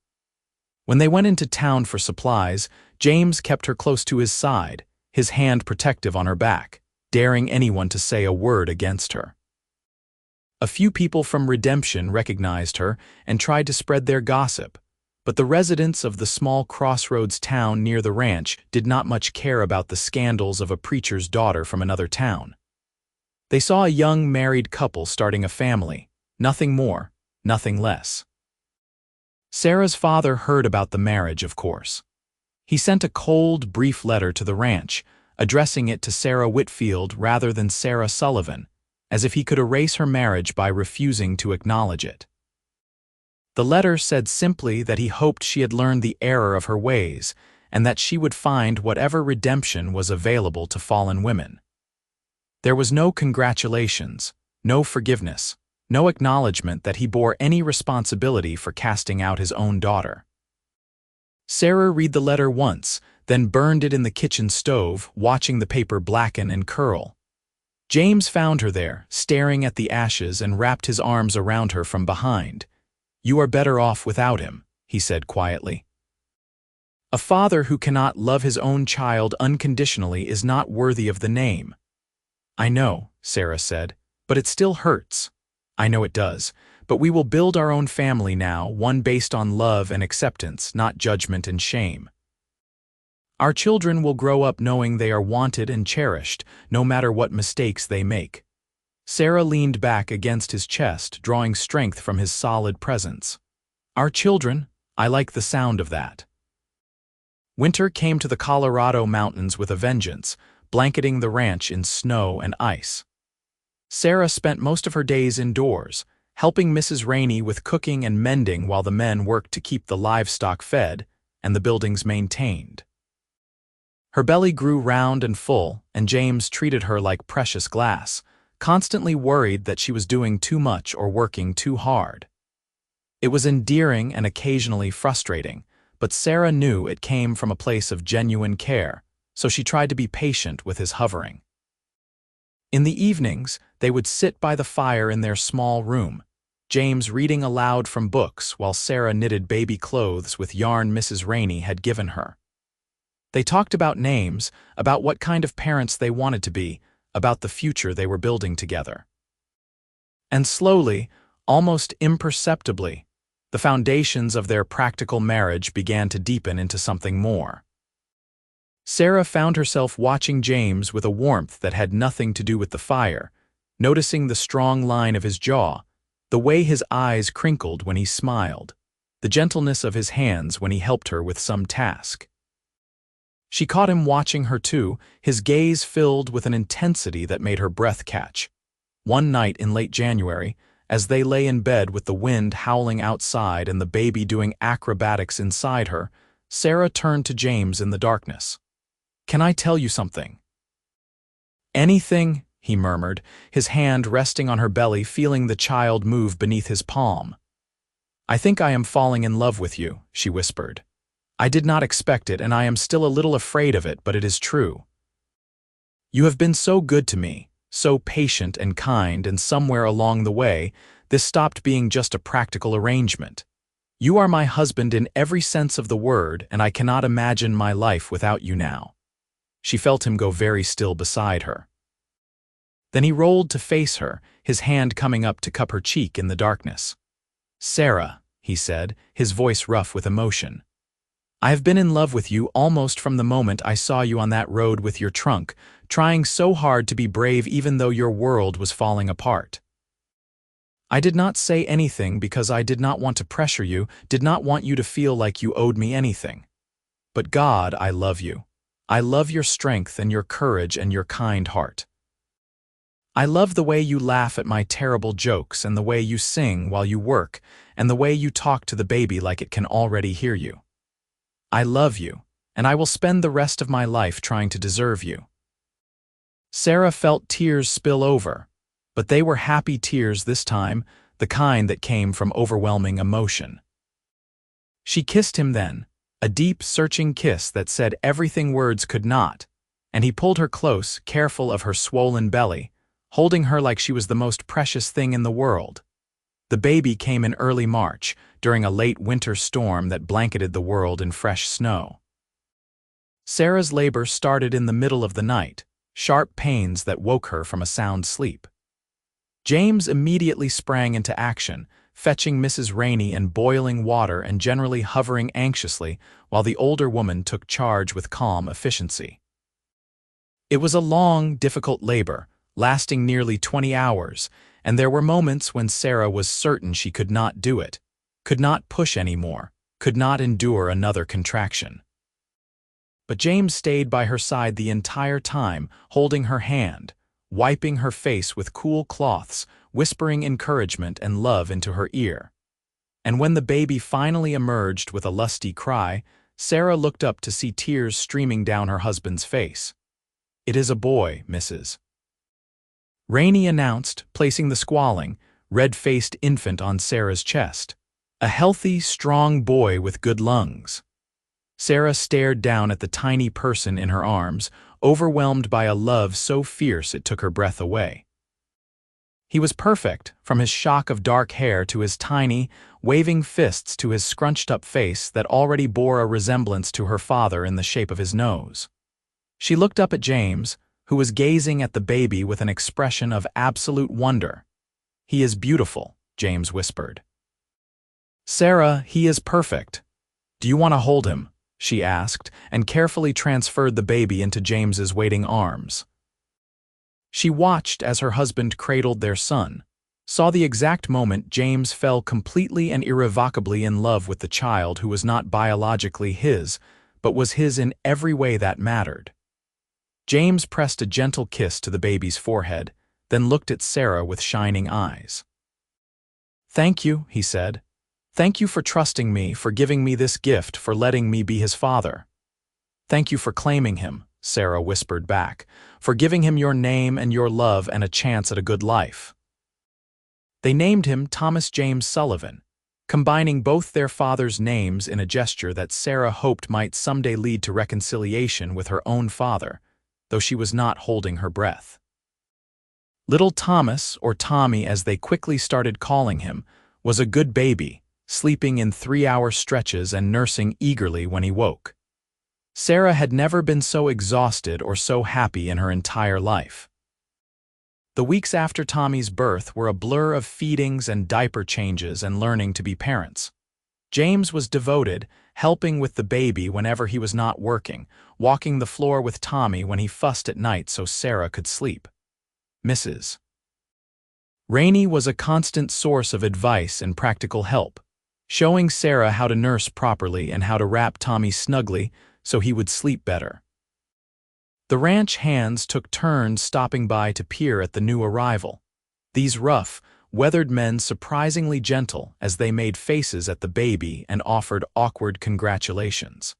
S1: When they went into town for supplies, James kept her close to his side, his hand protective on her back, daring anyone to say a word against her. A few people from Redemption recognized her and tried to spread their gossip, but the residents of the small crossroads town near the ranch did not much care about the scandals of a preacher's daughter from another town. They saw a young married couple starting a family, nothing more, nothing less. Sarah's father heard about the marriage, of course. He sent a cold, brief letter to the ranch, addressing it to Sarah Whitfield rather than Sarah Sullivan, as if he could erase her marriage by refusing to acknowledge it. The letter said simply that he hoped she had learned the error of her ways, and that she would find whatever redemption was available to fallen women. There was no congratulations, no forgiveness, no acknowledgement that he bore any responsibility for casting out his own daughter. Sarah read the letter once, then burned it in the kitchen stove, watching the paper blacken and curl. James found her there, staring at the ashes, and wrapped his arms around her from behind. "You are better off without him," he said quietly. "A father who cannot love his own child unconditionally is not worthy of the name." "I know," Sarah said, "but it still hurts." "I know it does, but we will build our own family now, one based on love and acceptance, not judgment and shame. Our children will grow up knowing they are wanted and cherished, no matter what mistakes they make." Sarah leaned back against his chest, drawing strength from his solid presence. "Our children? I like the sound of that." Winter came to the Colorado mountains with a vengeance, blanketing the ranch in snow and ice. Sarah spent most of her days indoors, helping Mrs. Rainey with cooking and mending while the men worked to keep the livestock fed and the buildings maintained. Her belly grew round and full, and James treated her like precious glass, constantly worried that she was doing too much or working too hard. It was endearing and occasionally frustrating, but Sarah knew it came from a place of genuine care, so she tried to be patient with his hovering. In the evenings, they would sit by the fire in their small room, James reading aloud from books while Sarah knitted baby clothes with yarn Mrs. Rainey had given her. They talked about names, about what kind of parents they wanted to be, about the future they were building together. And slowly, almost imperceptibly, the foundations of their practical marriage began to deepen into something more. Sarah found herself watching James with a warmth that had nothing to do with the fire, noticing the strong line of his jaw, the way his eyes crinkled when he smiled, the gentleness of his hands when he helped her with some task. She caught him watching her too, his gaze filled with an intensity that made her breath catch. One night in late January, as they lay in bed with the wind howling outside and the baby doing acrobatics inside her, Sarah turned to James in the darkness. "Can I tell you something?" "Anything," he murmured, his hand resting on her belly, feeling the child move beneath his palm. "I think I am falling in love with you," she whispered. "I did not expect it, and I am still a little afraid of it, but it is true. You have been so good to me, so patient and kind, and somewhere along the way, this stopped being just a practical arrangement. You are my husband in every sense of the word, and I cannot imagine my life without you now." She felt him go very still beside her. Then he rolled to face her, his hand coming up to cup her cheek in the darkness. "Sarah," he said, his voice rough with emotion, "I have been in love with you almost from the moment I saw you on that road with your trunk, trying so hard to be brave even though your world was falling apart. I did not say anything because I did not want to pressure you, did not want you to feel like you owed me anything. But God, I love you. I love your strength and your courage and your kind heart. I love the way you laugh at my terrible jokes and the way you sing while you work and the way you talk to the baby like it can already hear you. I love you, and I will spend the rest of my life trying to deserve you." Sarah felt tears spill over, but they were happy tears this time, the kind that came from overwhelming emotion. She kissed him then, a deep, searching kiss that said everything words could not, and he pulled her close, careful of her swollen belly, holding her like she was the most precious thing in the world. The baby came in early March, during a late winter storm that blanketed the world in fresh snow. Sarah's labor started in the middle of the night, sharp pains that woke her from a sound sleep. James immediately sprang into action, fetching Mrs. Rainey and boiling water and generally hovering anxiously while the older woman took charge with calm efficiency. It was a long, difficult labor, lasting nearly 20 hours, and there were moments when Sarah was certain she could not do it, could not push anymore, could not endure another contraction. But James stayed by her side the entire time, holding her hand, wiping her face with cool cloths, whispering encouragement and love into her ear. And when the baby finally emerged with a lusty cry, Sarah looked up to see tears streaming down her husband's face. "It is a boy, Mrs. Rainey announced, placing the squalling, red-faced infant on Sarah's chest. "A healthy, strong boy with good lungs." Sarah stared down at the tiny person in her arms, overwhelmed by a love so fierce it took her breath away. He was perfect, from his shock of dark hair to his tiny, waving fists to his scrunched-up face that already bore a resemblance to her father in the shape of his nose. She looked up at James, who was gazing at the baby with an expression of absolute wonder. "He is beautiful," James whispered. "Sarah, he is perfect. Do you want to hold him?" she asked, and carefully transferred the baby into James's waiting arms. She watched as her husband cradled their son, saw the exact moment James fell completely and irrevocably in love with the child who was not biologically his, but was his in every way that mattered. James pressed a gentle kiss to the baby's forehead, then looked at Sarah with shining eyes. "Thank you," he said. "Thank you for trusting me, for giving me this gift, for letting me be his father." "Thank you for claiming him," Sarah whispered back, "for giving him your name and your love and a chance at a good life." They named him Thomas James Sullivan, combining both their father's names in a gesture that Sarah hoped might someday lead to reconciliation with her own father, though she was not holding her breath. Little Thomas, or Tommy as they quickly started calling him, was a good baby, sleeping in 3-hour stretches and nursing eagerly when he woke. Sarah had never been so exhausted or so happy in her entire life. The weeks after Tommy's birth were a blur of feedings and diaper changes and learning to be parents. James was devoted, helping with the baby whenever he was not working, walking the floor with Tommy when he fussed at night so Sarah could sleep. Mrs. Rainey was a constant source of advice and practical help, showing Sarah how to nurse properly and how to wrap Tommy snugly so he would sleep better. The ranch hands took turns stopping by to peer at the new arrival, these rough, weathered men surprisingly gentle as they made faces at the baby and offered awkward congratulations.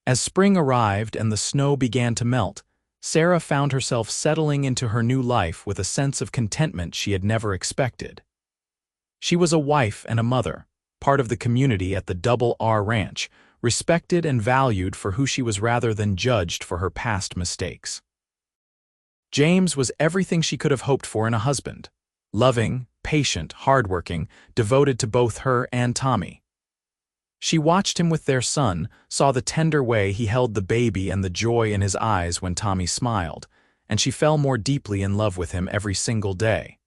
S1: As spring arrived and the snow began to melt, Sarah found herself settling into her new life with a sense of contentment she had never expected. She was a wife and a mother, part of the community at the Double R Ranch, respected and valued for who she was rather than judged for her past mistakes. James was everything she could have hoped for in a husband: loving, patient, hardworking, devoted to both her and Tommy. She watched him with their son, saw the tender way he held the baby and the joy in his eyes when Tommy smiled, and she fell more deeply in love with him every single day.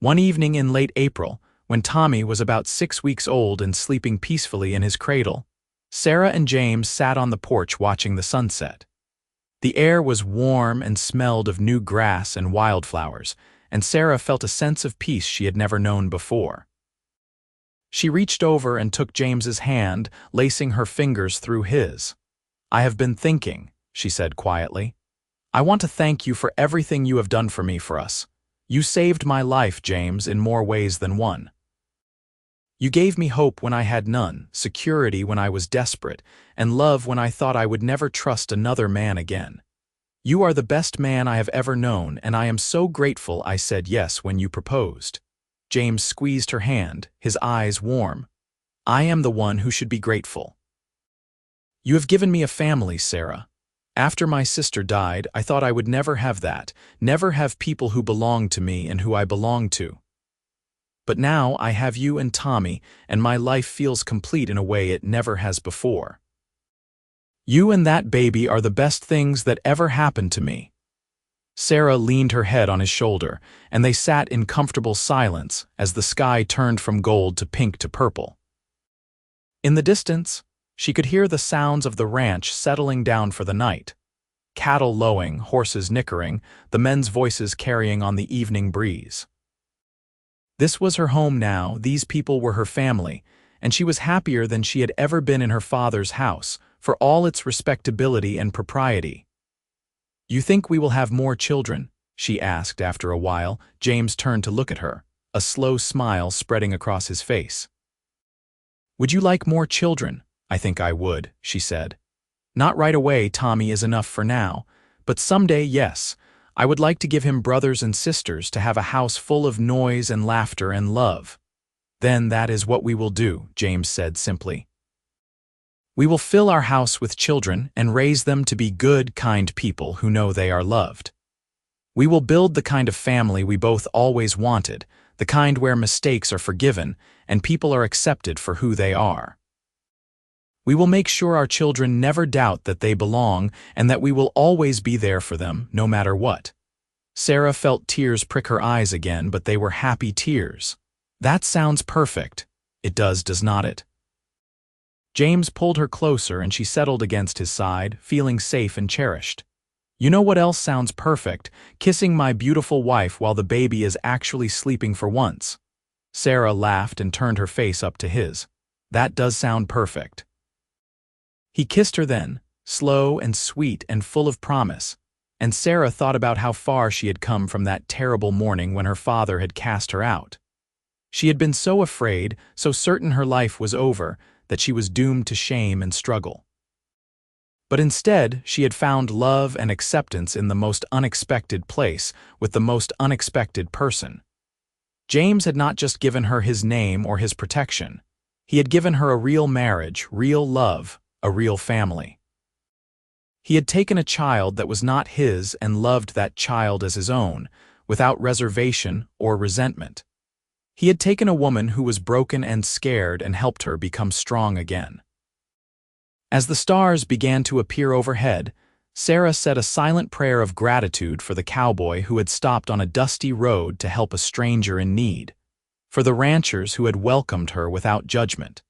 S1: One evening in late April, when Tommy was about 6 weeks old and sleeping peacefully in his cradle, Sarah and James sat on the porch watching the sunset. The air was warm and smelled of new grass and wildflowers, and Sarah felt a sense of peace she had never known before. She reached over and took James's hand, lacing her fingers through his. "I have been thinking," she said quietly. "I want to thank you for everything you have done for me, for us. You saved my life, James, in more ways than one. You gave me hope when I had none, security when I was desperate, and love when I thought I would never trust another man again. You are the best man I have ever known, and I am so grateful I said yes when you proposed." James squeezed her hand, his eyes warm. "I am the one who should be grateful. You have given me a family, Sarah. After my sister died, I thought I would never have that, never have people who belonged to me and who I belonged to. But now I have you and Tommy, and my life feels complete in a way it never has before. You and that baby are the best things that ever happened to me." Sarah leaned her head on his shoulder, and they sat in comfortable silence as the sky turned from gold to pink to purple. In the distance, she could hear the sounds of the ranch settling down for the night. Cattle lowing, horses nickering, the men's voices carrying on the evening breeze. This was her home now, these people were her family, and she was happier than she had ever been in her father's house, for all its respectability and propriety. "You think we will have more children?" she asked after a while. James turned to look at her, a slow smile spreading across his face. "Would you like more children?" "I think I would," she said. "Not right away, Tommy is enough for now. But someday, yes. I would like to give him brothers and sisters, to have a house full of noise and laughter and love." "Then that is what we will do," James said simply. "We will fill our house with children and raise them to be good, kind people who know they are loved. We will build the kind of family we both always wanted, the kind where mistakes are forgiven and people are accepted for who they are. We will make sure our children never doubt that they belong and that we will always be there for them, no matter what." Sarah felt tears prick her eyes again, but they were happy tears. "That sounds perfect. It does not it?" James pulled her closer and she settled against his side, feeling safe and cherished. "You know what else sounds perfect? Kissing my beautiful wife while the baby is actually sleeping for once." Sarah laughed and turned her face up to his. "That does sound perfect." He kissed her then, slow and sweet and full of promise, and Sarah thought about how far she had come from that terrible morning when her father had cast her out. She had been so afraid, so certain her life was over, that she was doomed to shame and struggle. But instead, she had found love and acceptance in the most unexpected place, with the most unexpected person. James had not just given her his name or his protection. He had given her a real marriage, real love, a real family. He had taken a child that was not his and loved that child as his own, without reservation or resentment. He had taken a woman who was broken and scared and helped her become strong again. As the stars began to appear overhead, Sarah said a silent prayer of gratitude for the cowboy who had stopped on a dusty road to help a stranger in need, for the ranchers who had welcomed her without judgment,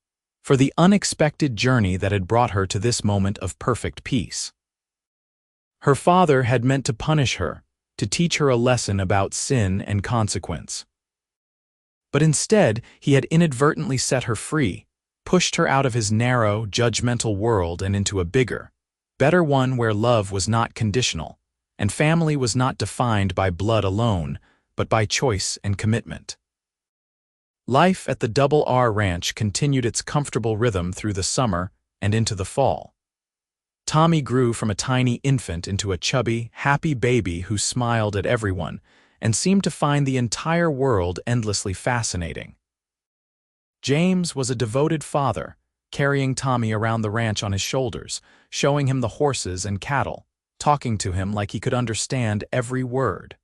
S1: for the unexpected journey that had brought her to this moment of perfect peace. Her father had meant to punish her, to teach her a lesson about sin and consequence. But instead, he had inadvertently set her free, pushed her out of his narrow, judgmental world and into a bigger, better one where love was not conditional, and family was not defined by blood alone, but by choice and commitment. Life at the Double R Ranch continued its comfortable rhythm through the summer and into the fall. Tommy grew from a tiny infant into a chubby, happy baby who smiled at everyone and seemed to find the entire world endlessly fascinating. James was a devoted father, carrying Tommy around the ranch on his shoulders, showing him the horses and cattle, talking to him like he could understand every word.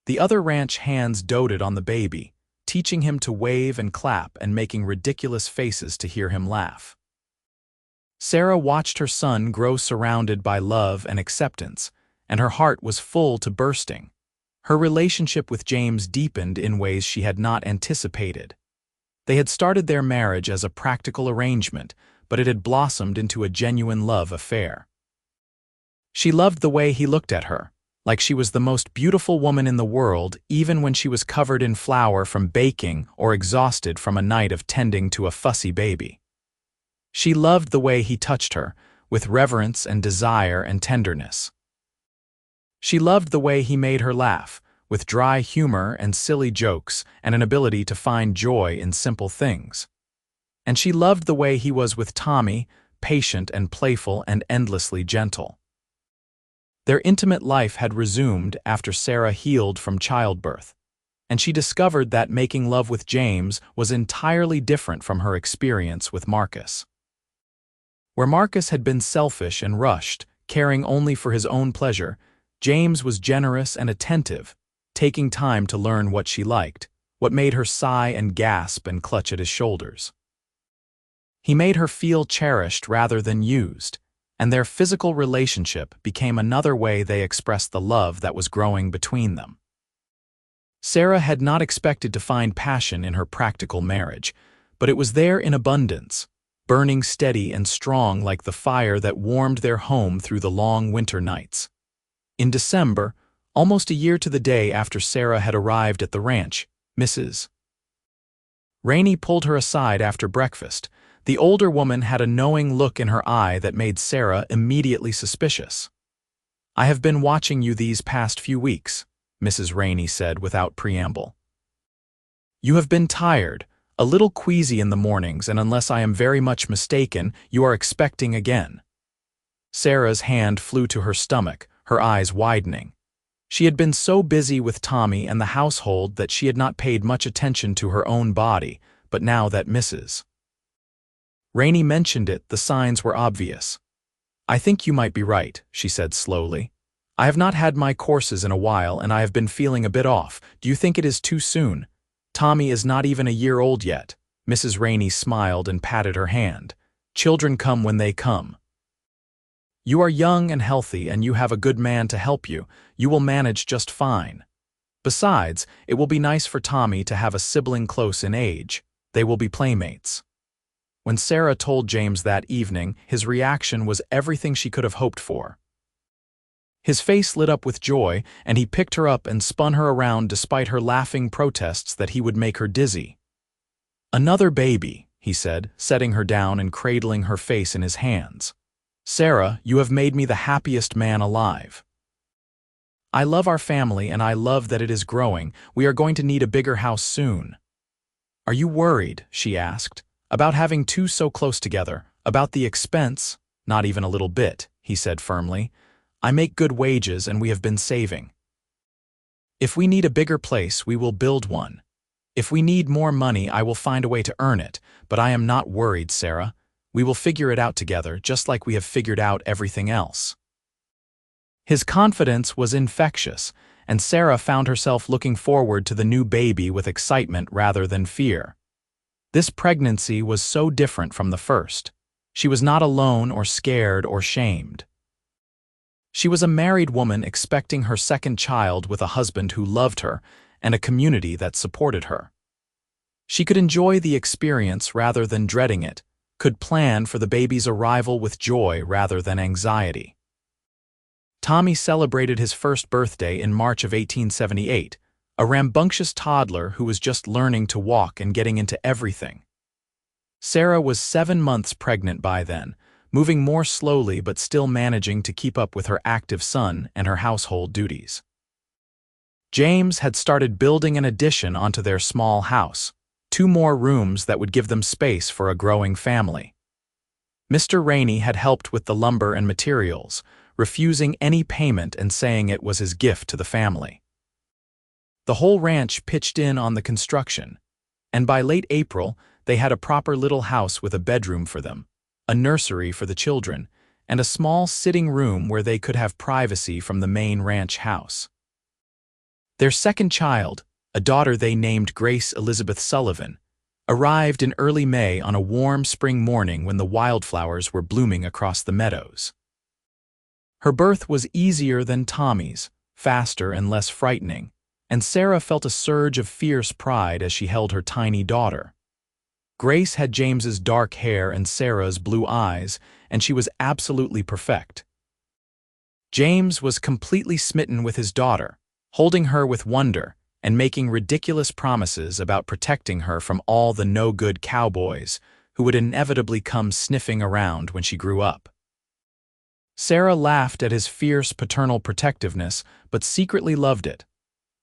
S1: The other ranch hands doted on the baby, teaching him to wave and clap and making ridiculous faces to hear him laugh. Sarah watched her son grow surrounded by love and acceptance, and her heart was full to bursting. Her relationship with James deepened in ways she had not anticipated. They had started their marriage as a practical arrangement, but it had blossomed into a genuine love affair. She loved the way he looked at her, like she was the most beautiful woman in the world, even when she was covered in flour from baking or exhausted from a night of tending to a fussy baby. She loved the way he touched her, with reverence and desire and tenderness. She loved the way he made her laugh, with dry humor and silly jokes and an ability to find joy in simple things. And she loved the way he was with Tommy, patient and playful and endlessly gentle. Their intimate life had resumed after Sarah healed from childbirth, and she discovered that making love with James was entirely different from her experience with Marcus. Where Marcus had been selfish and rushed, caring only for his own pleasure, James was generous and attentive, taking time to learn what she liked, what made her sigh and gasp and clutch at his shoulders. He made her feel cherished rather than used, and their physical relationship became another way they expressed the love that was growing between them. Sarah had not expected to find passion in her practical marriage, but it was there in abundance, burning steady and strong like the fire that warmed their home through the long winter nights. In December, almost a year to the day after Sarah had arrived at the ranch, Mrs. Rainey pulled her aside after breakfast. The older woman had a knowing look in her eye that made Sarah immediately suspicious. "I have been watching you these past few weeks," Mrs. Rainey said without preamble. "You have been tired, A little queasy in the mornings, and unless I am very much mistaken, you are expecting again." Sarah's hand flew to her stomach, her eyes widening. She had been so busy with Tommy and the household that she had not paid much attention to her own body, but now that Mrs. Rainey mentioned it, the signs were obvious. "I think you might be right," she said slowly. "I have not had my courses in a while and I have been feeling a bit off. Do you think it is too soon? Tommy is not even a year old yet." Mrs. Rainey smiled and patted her hand. "Children come when they come. You are young and healthy and you have a good man to help you. You will manage just fine. Besides, it will be nice for Tommy to have a sibling close in age. They will be playmates." When Sarah told James that evening, his reaction was everything she could have hoped for. His face lit up with joy, and he picked her up and spun her around despite her laughing protests that he would make her dizzy. "Another baby," he said, setting her down and cradling her face in his hands. "Sarah, you have made me the happiest man alive. I love our family and I love that it is growing. We are going to need a bigger house soon." "Are you worried," she asked, "about having two so close together? About the expense?" "Not even a little bit," he said firmly. "I make good wages and we have been saving. If we need a bigger place, we will build one. If we need more money, I will find a way to earn it, but I am not worried, Sarah. We will figure it out together, just like we have figured out everything else." His confidence was infectious, and Sarah found herself looking forward to the new baby with excitement rather than fear. This pregnancy was so different from the first. She was not alone or scared or shamed. She was a married woman expecting her second child with a husband who loved her and a community that supported her. She could enjoy the experience rather than dreading it, could plan for the baby's arrival with joy rather than anxiety. Tommy celebrated his first birthday in March of 1878, a rambunctious toddler who was just learning to walk and getting into everything. Sarah was 7 months pregnant by then, moving more slowly but still managing to keep up with her active son and her household duties. James had started building an addition onto their small house, 2 more rooms that would give them space for a growing family. Mr. Rainey had helped with the lumber and materials, refusing any payment and saying it was his gift to the family. The whole ranch pitched in on the construction, and by late April, they had a proper little house with a bedroom for them, a nursery for the children, and a small sitting room where they could have privacy from the main ranch house. Their second child, a daughter they named Grace Elizabeth Sullivan, arrived in early May on a warm spring morning when the wildflowers were blooming across the meadows. Her birth was easier than Tommy's, faster and less frightening, and Sarah felt a surge of fierce pride as she held her tiny daughter. Grace had James's dark hair and Sarah's blue eyes, and she was absolutely perfect. James was completely smitten with his daughter, holding her with wonder and making ridiculous promises about protecting her from all the no-good cowboys who would inevitably come sniffing around when she grew up. Sarah laughed at his fierce paternal protectiveness, but secretly loved it.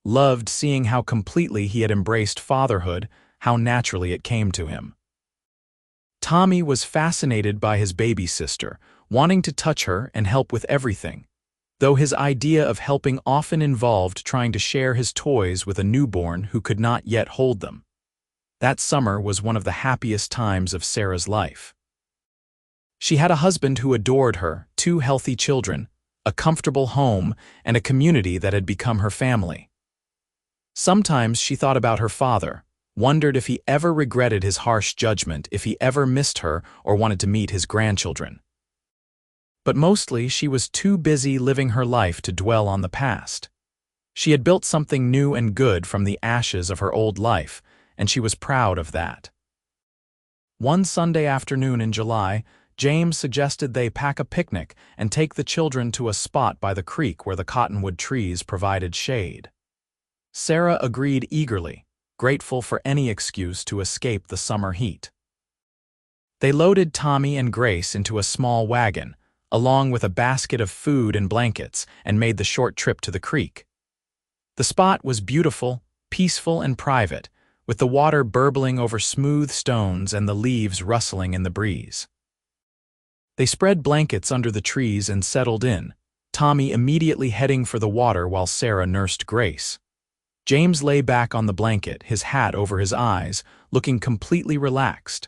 S1: Loved seeing how completely he had embraced fatherhood, how naturally it came to him. Tommy was fascinated by his baby sister, wanting to touch her and help with everything, though his idea of helping often involved trying to share his toys with a newborn who could not yet hold them. That summer was one of the happiest times of Sarah's life. She had a husband who adored her, 2 healthy children, a comfortable home, and a community that had become her family. Sometimes she thought about her father, wondered if he ever regretted his harsh judgment, if he ever missed her or wanted to meet his grandchildren. But mostly she was too busy living her life to dwell on the past. She had built something new and good from the ashes of her old life, and she was proud of that. One Sunday afternoon in July, James suggested they pack a picnic and take the children to a spot by the creek where the cottonwood trees provided shade. Sarah agreed eagerly, grateful for any excuse to escape the summer heat. They loaded Tommy and Grace into a small wagon, along with a basket of food and blankets, and made the short trip to the creek. The spot was beautiful, peaceful, and private, with the water burbling over smooth stones and the leaves rustling in the breeze. They spread blankets under the trees and settled in, Tommy immediately heading for the water while Sarah nursed Grace. James lay back on the blanket, his hat over his eyes, looking completely relaxed.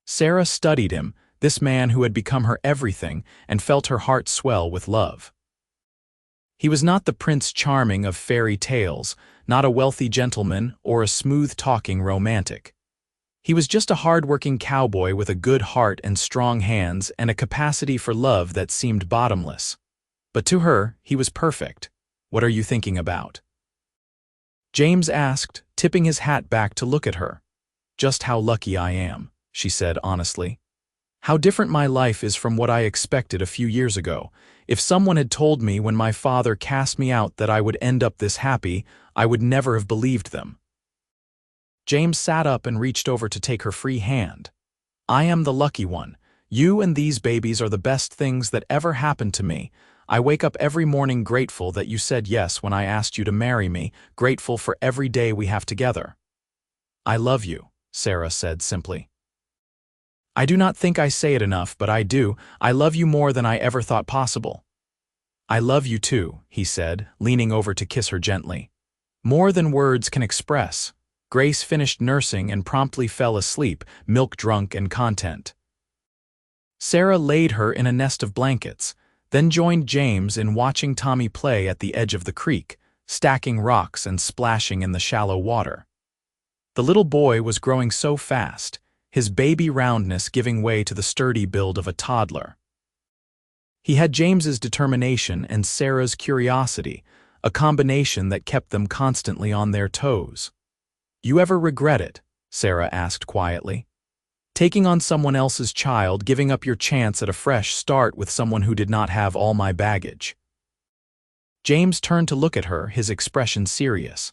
S1: Sarah studied him, this man who had become her everything, and felt her heart swell with love. He was not the Prince Charming of fairy tales, not a wealthy gentleman or a smooth-talking romantic. He was just a hard-working cowboy with a good heart and strong hands and a capacity for love that seemed bottomless. But to her, he was perfect. "What are you thinking about?" James asked, tipping his hat back to look at her. "Just how lucky I am," she said honestly. "How different my life is from what I expected a few years ago. If someone had told me when my father cast me out that I would end up this happy, I would never have believed them." James sat up and reached over to take her free hand. "I am the lucky one. You and these babies are the best things that ever happened to me. I wake up every morning grateful that you said yes when I asked you to marry me, grateful for every day we have together." "I love you," Sarah said simply. "I do not think I say it enough, but I do. I love you more than I ever thought possible." "I love you too," he said, leaning over to kiss her gently. More than words can express. Grace finished nursing and promptly fell asleep, milk-drunk and content. Sarah laid her in a nest of blankets, then joined James in watching Tommy play at the edge of the creek, stacking rocks and splashing in the shallow water. The little boy was growing so fast, his baby roundness giving way to the sturdy build of a toddler. He had James's determination and Sarah's curiosity, a combination that kept them constantly on their toes. "You ever regret it?" Sarah asked quietly. "Taking on someone else's child, giving up your chance at a fresh start with someone who did not have all my baggage?" James turned to look at her, his expression serious.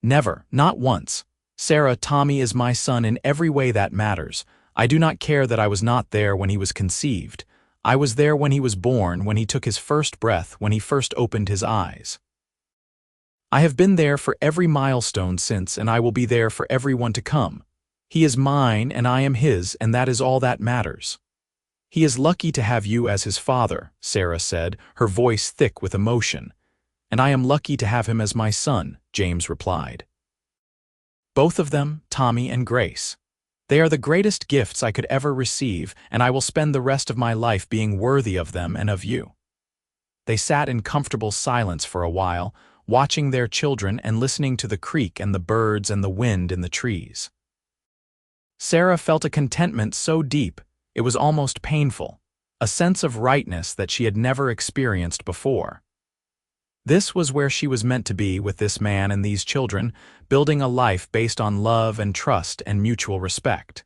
S1: "Never, not once. Sarah, Tommy is my son in every way that matters. I do not care that I was not there when he was conceived. I was there when he was born, when he took his first breath, when he first opened his eyes. I have been there for every milestone since, and I will be there for everyone to come. He is mine and I am his, and that is all that matters." "He is lucky to have you as his father," Sarah said, her voice thick with emotion. "And I am lucky to have him as my son," James replied. "Both of them, Tommy and Grace. They are the greatest gifts I could ever receive, and I will spend the rest of my life being worthy of them and of you." They sat in comfortable silence for a while, watching their children and listening to the creek and the birds and the wind in the trees. Sarah felt a contentment so deep, it was almost painful, a sense of rightness that she had never experienced before. This was where she was meant to be with this man and these children, building a life based on love and trust and mutual respect.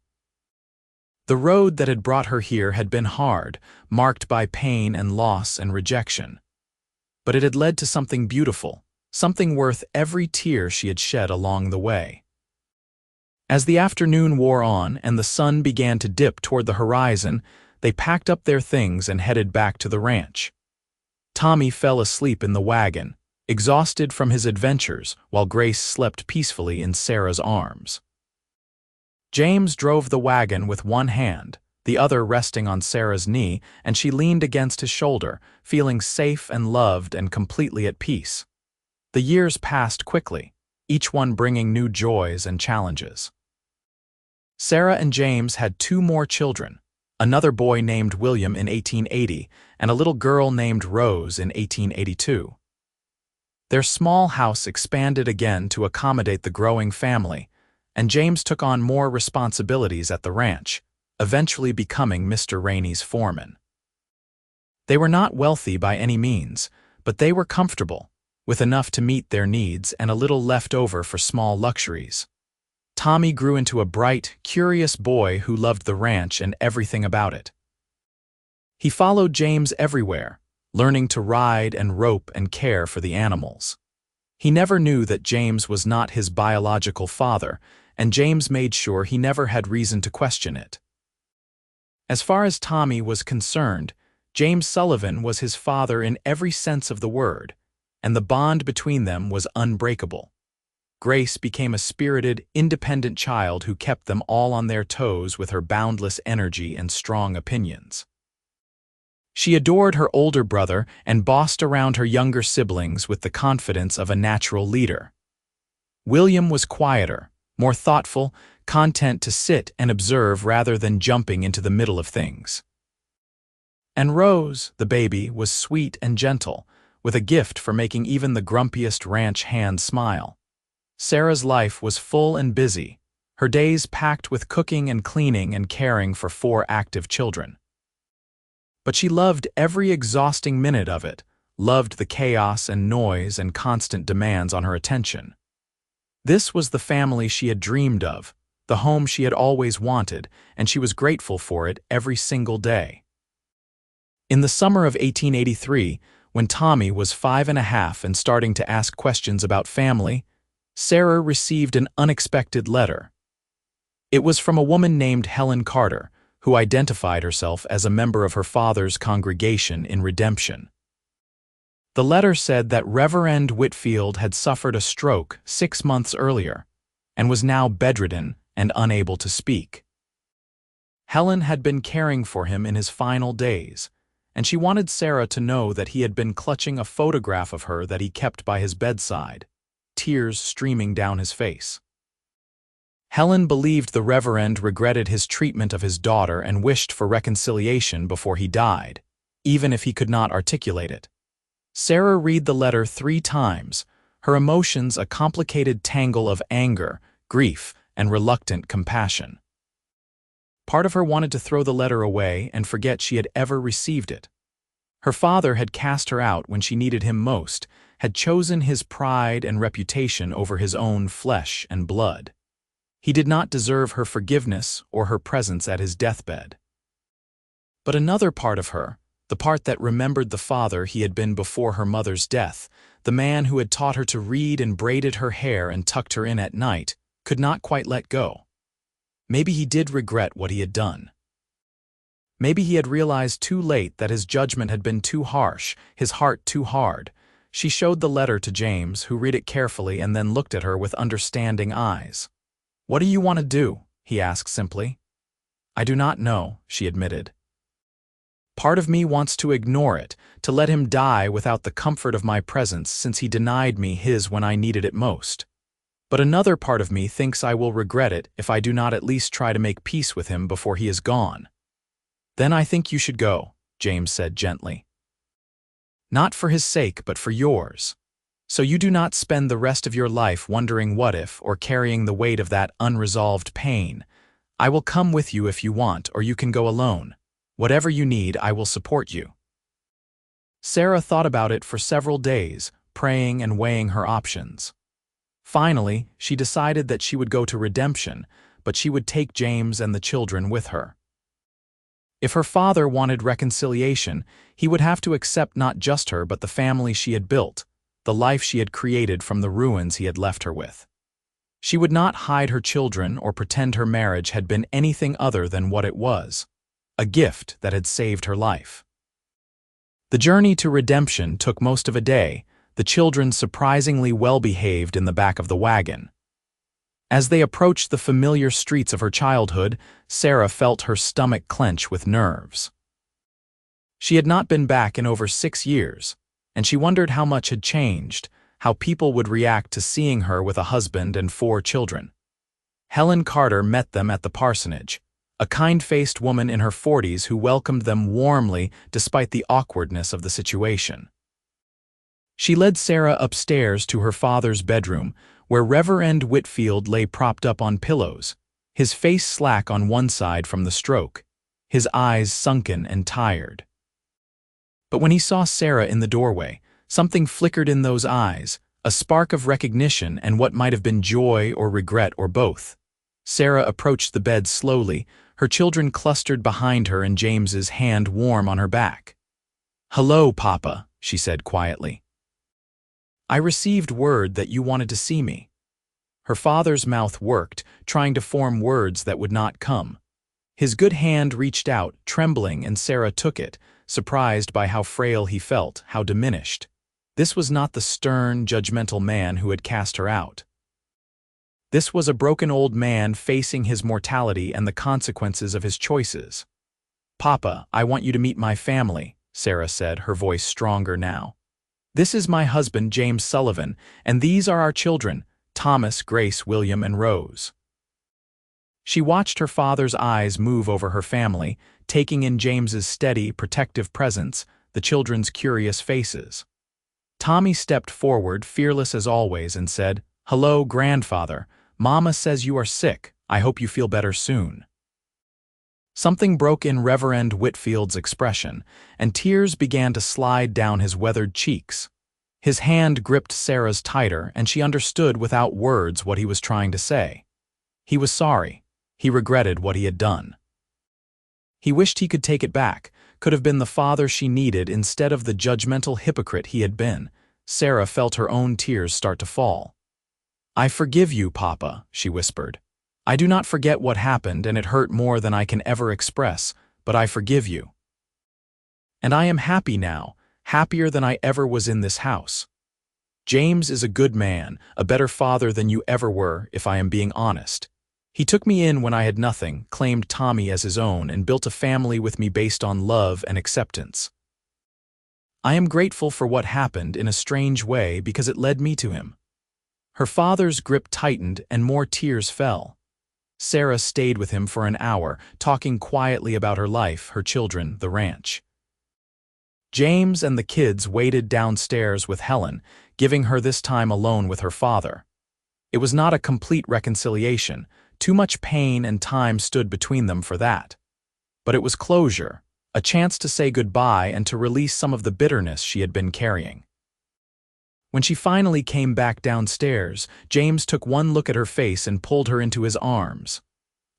S1: The road that had brought her here had been hard, marked by pain and loss and rejection. But it had led to something beautiful, something worth every tear she had shed along the way. As the afternoon wore on and the sun began to dip toward the horizon, they packed up their things and headed back to the ranch. Tommy fell asleep in the wagon, exhausted from his adventures, while Grace slept peacefully in Sarah's arms. James drove the wagon with one hand, the other resting on Sarah's knee, and she leaned against his shoulder, feeling safe and loved and completely at peace. The years passed quickly, each one bringing new joys and challenges. Sarah and James had 2 more children, another boy named William in 1880 and a little girl named Rose in 1882. Their small house expanded again to accommodate the growing family, and James took on more responsibilities at the ranch, eventually becoming Mr. Rainey's foreman. They were not wealthy by any means, but they were comfortable, with enough to meet their needs and a little left over for small luxuries. Tommy grew into a bright, curious boy who loved the ranch and everything about it. He followed James everywhere, learning to ride and rope and care for the animals. He never knew that James was not his biological father, and James made sure he never had reason to question it. As far as Tommy was concerned, James Sullivan was his father in every sense of the word, and the bond between them was unbreakable. Grace became a spirited, independent child who kept them all on their toes with her boundless energy and strong opinions. She adored her older brother and bossed around her younger siblings with the confidence of a natural leader. William was quieter, more thoughtful, content to sit and observe rather than jumping into the middle of things. And Rose, the baby, was sweet and gentle, with a gift for making even the grumpiest ranch hand smile. Sarah's life was full and busy, her days packed with cooking and cleaning and caring for 4 active children. But she loved every exhausting minute of it, loved the chaos and noise and constant demands on her attention. This was the family she had dreamed of, the home she had always wanted, and she was grateful for it every single day. In the summer of 1883, when Tommy was 5½ and starting to ask questions about family, Sarah received an unexpected letter. It was from a woman named Helen Carter, who identified herself as a member of her father's congregation in Redemption. The letter said that Reverend Whitfield had suffered a stroke 6 months earlier and was now bedridden and unable to speak. Helen had been caring for him in his final days, and she wanted Sarah to know that he had been clutching a photograph of her that he kept by his bedside, tears streaming down his face. Helen believed the Reverend regretted his treatment of his daughter and wished for reconciliation before he died, even if he could not articulate it. Sarah read the letter 3 times, her emotions a complicated tangle of anger, grief, and reluctant compassion. Part of her wanted to throw the letter away and forget she had ever received it. Her father had cast her out when she needed him most, had chosen his pride and reputation over his own flesh and blood. He did not deserve her forgiveness or her presence at his deathbed. But another part of her, the part that remembered the father he had been before her mother's death, the man who had taught her to read and braided her hair and tucked her in at night, could not quite let go. Maybe he did regret what he had done. Maybe he had realized too late that his judgment had been too harsh, his heart too hard. She showed the letter to James, who read it carefully and then looked at her with understanding eyes. "What do you want to do?" he asked simply. "I do not know," she admitted. "Part of me wants to ignore it, to let him die without the comfort of my presence since he denied me his when I needed it most. But another part of me thinks I will regret it if I do not at least try to make peace with him before he is gone." "Then I think you should go," James said gently. "Not for his sake, but for yours. So you do not spend the rest of your life wondering what if or carrying the weight of that unresolved pain. I will come with you if you want, or you can go alone. Whatever you need, I will support you." Sarah thought about it for several days, praying and weighing her options. Finally, she decided that she would go to Redemption, but she would take James and the children with her. If her father wanted reconciliation, he would have to accept not just her but the family she had built, the life she had created from the ruins he had left her with. She would not hide her children or pretend her marriage had been anything other than what it was, a gift that had saved her life. The journey to Redemption took most of a day, the children surprisingly well-behaved in the back of the wagon. As they approached the familiar streets of her childhood, Sarah felt her stomach clench with nerves. She had not been back in over 6 years, and she wondered how much had changed, how people would react to seeing her with a husband and 4 children. Helen Carter met them at the parsonage, a kind-faced woman in her 40s who welcomed them warmly despite the awkwardness of the situation. She led Sarah upstairs to her father's bedroom, where Reverend Whitfield lay propped up on pillows, his face slack on one side from the stroke, his eyes sunken and tired. But when he saw Sarah in the doorway, something flickered in those eyes, a spark of recognition and what might have been joy or regret or both. Sarah approached the bed slowly, her children clustered behind her and James's hand warm on her back. "Hello, Papa," she said quietly. "I received word that you wanted to see me." Her father's mouth worked, trying to form words that would not come. His good hand reached out, trembling, and Sarah took it, surprised by how frail he felt, how diminished. This was not the stern, judgmental man who had cast her out. This was a broken old man facing his mortality and the consequences of his choices. "Papa, I want you to meet my family," Sarah said, her voice stronger now. "This is my husband, James Sullivan, and these are our children, Thomas, Grace, William, and Rose." She watched her father's eyes move over her family, taking in James's steady, protective presence, the children's curious faces. Tommy stepped forward, fearless as always, and said, "Hello, grandfather. Mama says you are sick. I hope you feel better soon." Something broke in Reverend Whitfield's expression, and tears began to slide down his weathered cheeks. His hand gripped Sarah's tighter, and she understood without words what he was trying to say. He was sorry. He regretted what he had done. He wished he could take it back, could have been the father she needed instead of the judgmental hypocrite he had been. Sarah felt her own tears start to fall. "I forgive you, Papa," she whispered. "I do not forget what happened, and it hurt more than I can ever express, but I forgive you. And I am happy now, happier than I ever was in this house. James is a good man, a better father than you ever were, if I am being honest. He took me in when I had nothing, claimed Tommy as his own, and built a family with me based on love and acceptance. I am grateful for what happened in a strange way because it led me to him." Her father's grip tightened and more tears fell. Sarah stayed with him for an hour, talking quietly about her life, her children, the ranch. James and the kids waited downstairs with Helen, giving her this time alone with her father. It was not a complete reconciliation. Too much pain and time stood between them for that. But it was closure, a chance to say goodbye and to release some of the bitterness she had been carrying. When she finally came back downstairs, James took one look at her face and pulled her into his arms.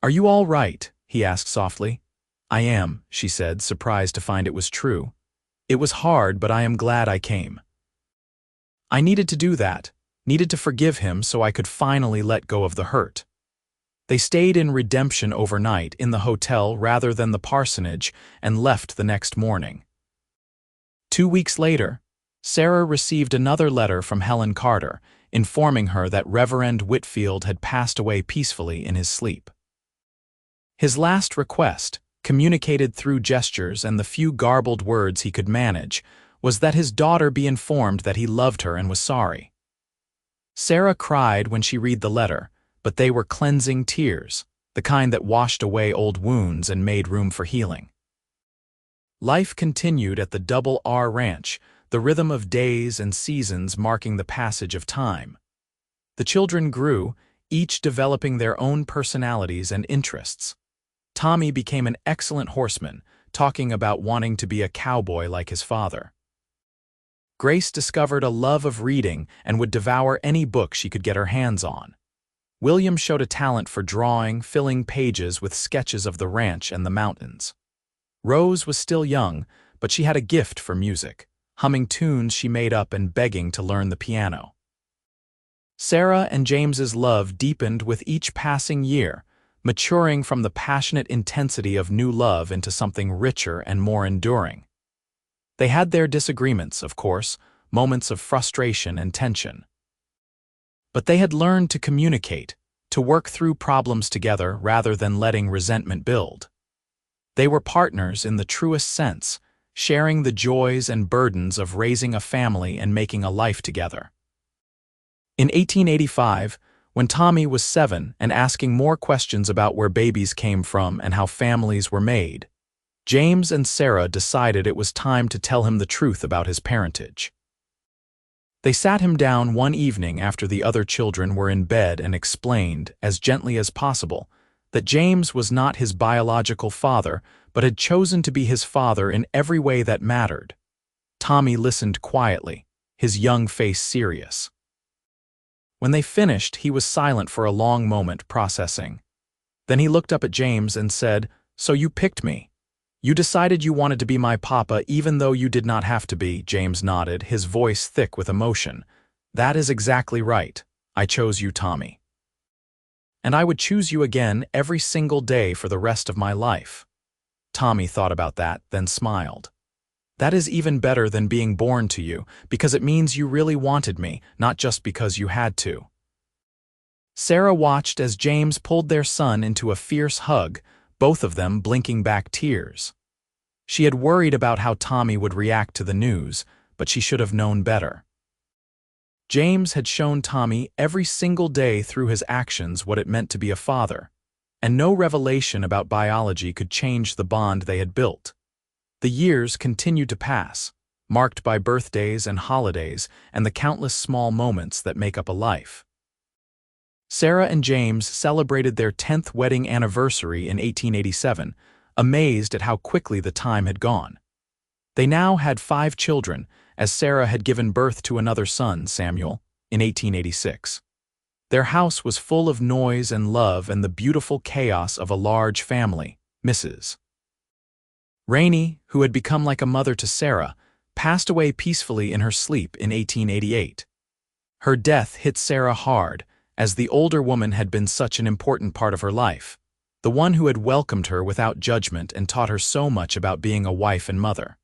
S1: "Are you all right?" he asked softly. "I am," she said, surprised to find it was true. "It was hard, but I am glad I came. I needed to do that, needed to forgive him so I could finally let go of the hurt." They stayed in Redemption overnight in the hotel rather than the parsonage and left the next morning. 2 weeks later, Sarah received another letter from Helen Carter, informing her that Reverend Whitfield had passed away peacefully in his sleep. His last request, communicated through gestures and the few garbled words he could manage, was that his daughter be informed that he loved her and was sorry. Sarah cried when she read the letter, but they were cleansing tears, the kind that washed away old wounds and made room for healing. Life continued at the Double R Ranch, the rhythm of days and seasons marking the passage of time. The children grew, each developing their own personalities and interests. Tommy became an excellent horseman, talking about wanting to be a cowboy like his father. Grace discovered a love of reading and would devour any book she could get her hands on. William showed a talent for drawing, filling pages with sketches of the ranch and the mountains. Rose was still young, but she had a gift for music, humming tunes she made up and begging to learn the piano. Sarah and James's love deepened with each passing year, maturing from the passionate intensity of new love into something richer and more enduring. They had their disagreements, of course, moments of frustration and tension. But they had learned to communicate, to work through problems together rather than letting resentment build. They were partners in the truest sense, sharing the joys and burdens of raising a family and making a life together. In 1885, when Tommy was 7 and asking more questions about where babies came from and how families were made, James and Sarah decided it was time to tell him the truth about his parentage. They sat him down one evening after the other children were in bed and explained, as gently as possible, that James was not his biological father, but had chosen to be his father in every way that mattered. Tommy listened quietly, his young face serious. When they finished, he was silent for a long moment, processing. Then he looked up at James and said, "So you picked me. You decided you wanted to be my papa even though you did not have to be." James nodded, his voice thick with emotion. "That is exactly right. I chose you, Tommy. And I would choose you again every single day for the rest of my life." Tommy thought about that, then smiled. "That is even better than being born to you, because it means you really wanted me, not just because you had to." Sarah watched as James pulled their son into a fierce hug, both of them blinking back tears. She had worried about how Tommy would react to the news, but she should have known better. James had shown Tommy every single day through his actions what it meant to be a father, and no revelation about biology could change the bond they had built. The years continued to pass, marked by birthdays and holidays and the countless small moments that make up a life. Sarah and James celebrated their 10th wedding anniversary in 1887, amazed at how quickly the time had gone. They now had 5 children, as Sarah had given birth to another son, Samuel, in 1886. Their house was full of noise and love and the beautiful chaos of a large family, Mrs. Rainey, who had become like a mother to Sarah, passed away peacefully in her sleep in 1888. Her death hit Sarah hard, as the older woman had been such an important part of her life, the one who had welcomed her without judgment and taught her so much about being a wife and mother.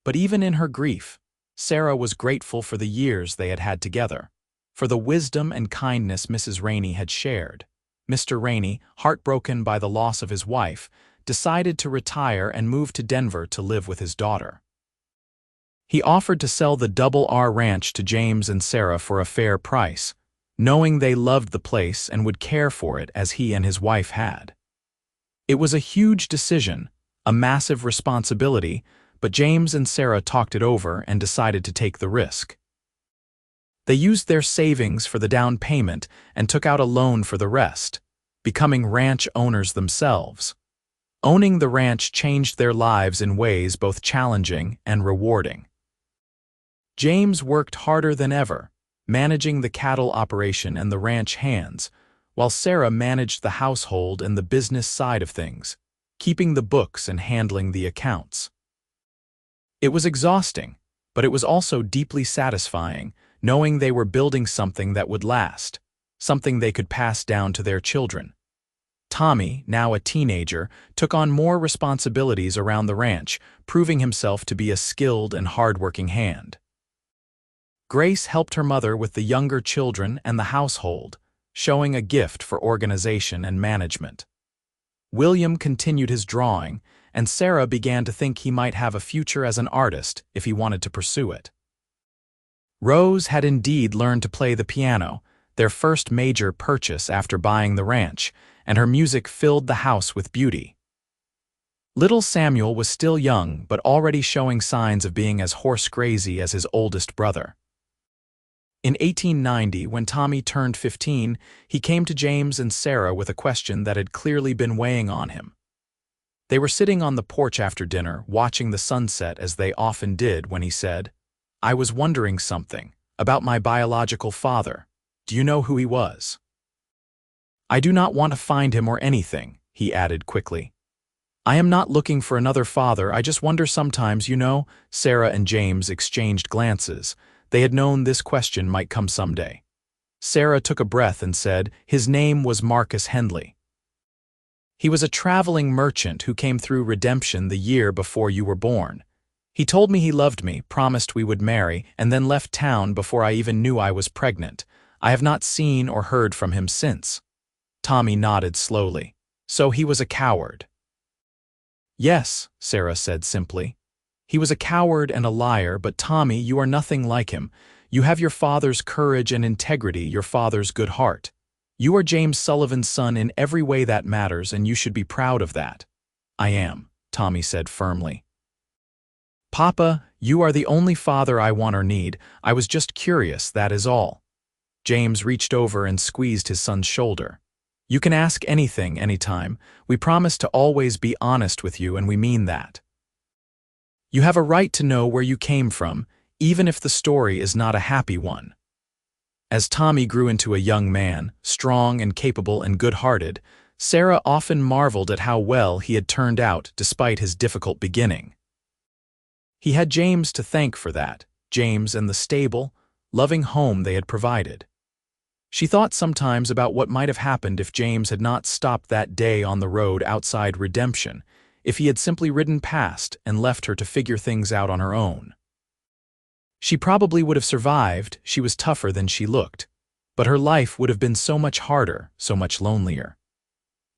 S1: But even in her grief, Sarah was grateful for the years they had had together, for the wisdom and kindness Mrs. Rainey had shared. Mr. Rainey, heartbroken by the loss of his wife, decided to retire and move to Denver to live with his daughter. He offered to sell the Double R Ranch to James and Sarah for a fair price, knowing they loved the place and would care for it as he and his wife had. It was a huge decision, a massive responsibility, but James and Sarah talked it over and decided to take the risk. They used their savings for the down payment and took out a loan for the rest, becoming ranch owners themselves. Owning the ranch changed their lives in ways both challenging and rewarding. James worked harder than ever, managing the cattle operation and the ranch hands, while Sarah managed the household and the business side of things, keeping the books and handling the accounts. It was exhausting, but it was also deeply satisfying, knowing they were building something that would last, something they could pass down to their children. Tommy, now a teenager, took on more responsibilities around the ranch, proving himself to be a skilled and hard-working hand. Grace helped her mother with the younger children and the household, showing a gift for organization and management. William continued his drawing, and Sarah began to think he might have a future as an artist if he wanted to pursue it. Rose had indeed learned to play the piano, their first major purchase after buying the ranch, and her music filled the house with beauty. Little Samuel was still young but already showing signs of being as horse-crazy as his oldest brother. In 1890, when Tommy turned 15, he came to James and Sarah with a question that had clearly been weighing on him. They were sitting on the porch after dinner, watching the sunset as they often did when he said, "I was wondering something about my biological father. Do you know who he was?" "I do not want to find him or anything," he added quickly. "I am not looking for another father, I just wonder sometimes, you know." Sarah and James exchanged glances. They had known this question might come someday. Sarah took a breath and said, "His name was Marcus Henley. He was a traveling merchant who came through Redemption the year before you were born. He told me he loved me, promised we would marry, and then left town before I even knew I was pregnant. I have not seen or heard from him since." Tommy nodded slowly. "So he was a coward." "Yes," Sarah said simply. "He was a coward and a liar, but Tommy, you are nothing like him. You have your father's courage and integrity, your father's good heart. You are James Sullivan's son in every way that matters, and you should be proud of that." "I am," Tommy said firmly. "Papa, you are the only father I want or need. I was just curious, that is all." James reached over and squeezed his son's shoulder. "You can ask anything, anytime. We promise to always be honest with you, and we mean that. You have a right to know where you came from, even if the story is not a happy one." As Tommy grew into a young man, strong and capable and good-hearted, Sarah often marveled at how well he had turned out despite his difficult beginning. He had James to thank for that, James and the stable, loving home they had provided. She thought sometimes about what might have happened if James had not stopped that day on the road outside Redemption, if he had simply ridden past and left her to figure things out on her own. She probably would have survived, she was tougher than she looked, But her life would have been so much harder, so much lonelier.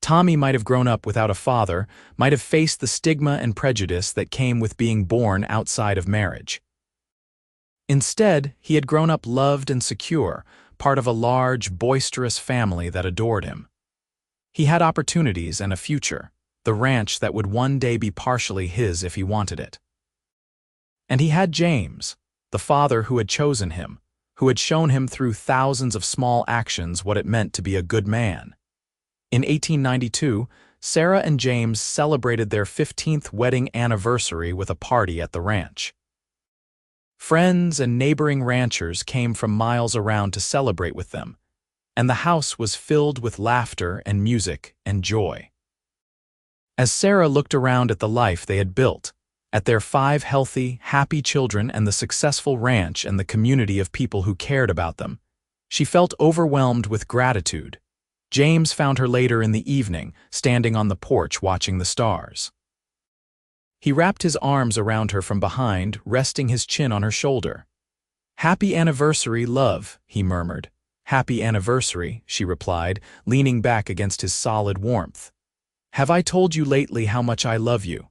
S1: Tommy might have grown up without a father, might have faced the stigma and prejudice that came with being born outside of marriage. Instead, he had grown up loved and secure, part of a large, boisterous family that adored him. He had opportunities and a future, the ranch that would one day be partially his if he wanted it. And he had James, the father who had chosen him, who had shown him through thousands of small actions what it meant to be a good man. In 1892, Sarah and James celebrated their 15th wedding anniversary with a party at the ranch. Friends and neighboring ranchers came from miles around to celebrate with them, and the house was filled with laughter and music and joy. As Sarah looked around at the life they had built, at their 5 healthy, happy children and the successful ranch and the community of people who cared about them, she felt overwhelmed with gratitude. James found her later in the evening, standing on the porch watching the stars. He wrapped his arms around her from behind, resting his chin on her shoulder. "Happy anniversary, love," he murmured. "Happy anniversary," she replied, leaning back against his solid warmth. "Have I told you lately how much I love you?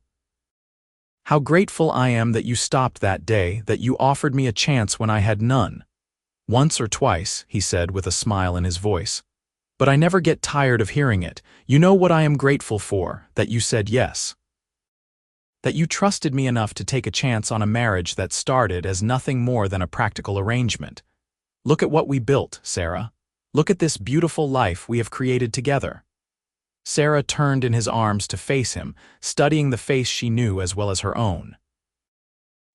S1: How grateful I am that you stopped that day, that you offered me a chance when I had none." "Once or twice," he said with a smile in his voice. "But I never get tired of hearing it. You know what I am grateful for, that you said yes. That you trusted me enough to take a chance on a marriage that started as nothing more than a practical arrangement. Look at what we built, Sarah. Look at this beautiful life we have created together." Sarah turned in his arms to face him, studying the face she knew as well as her own.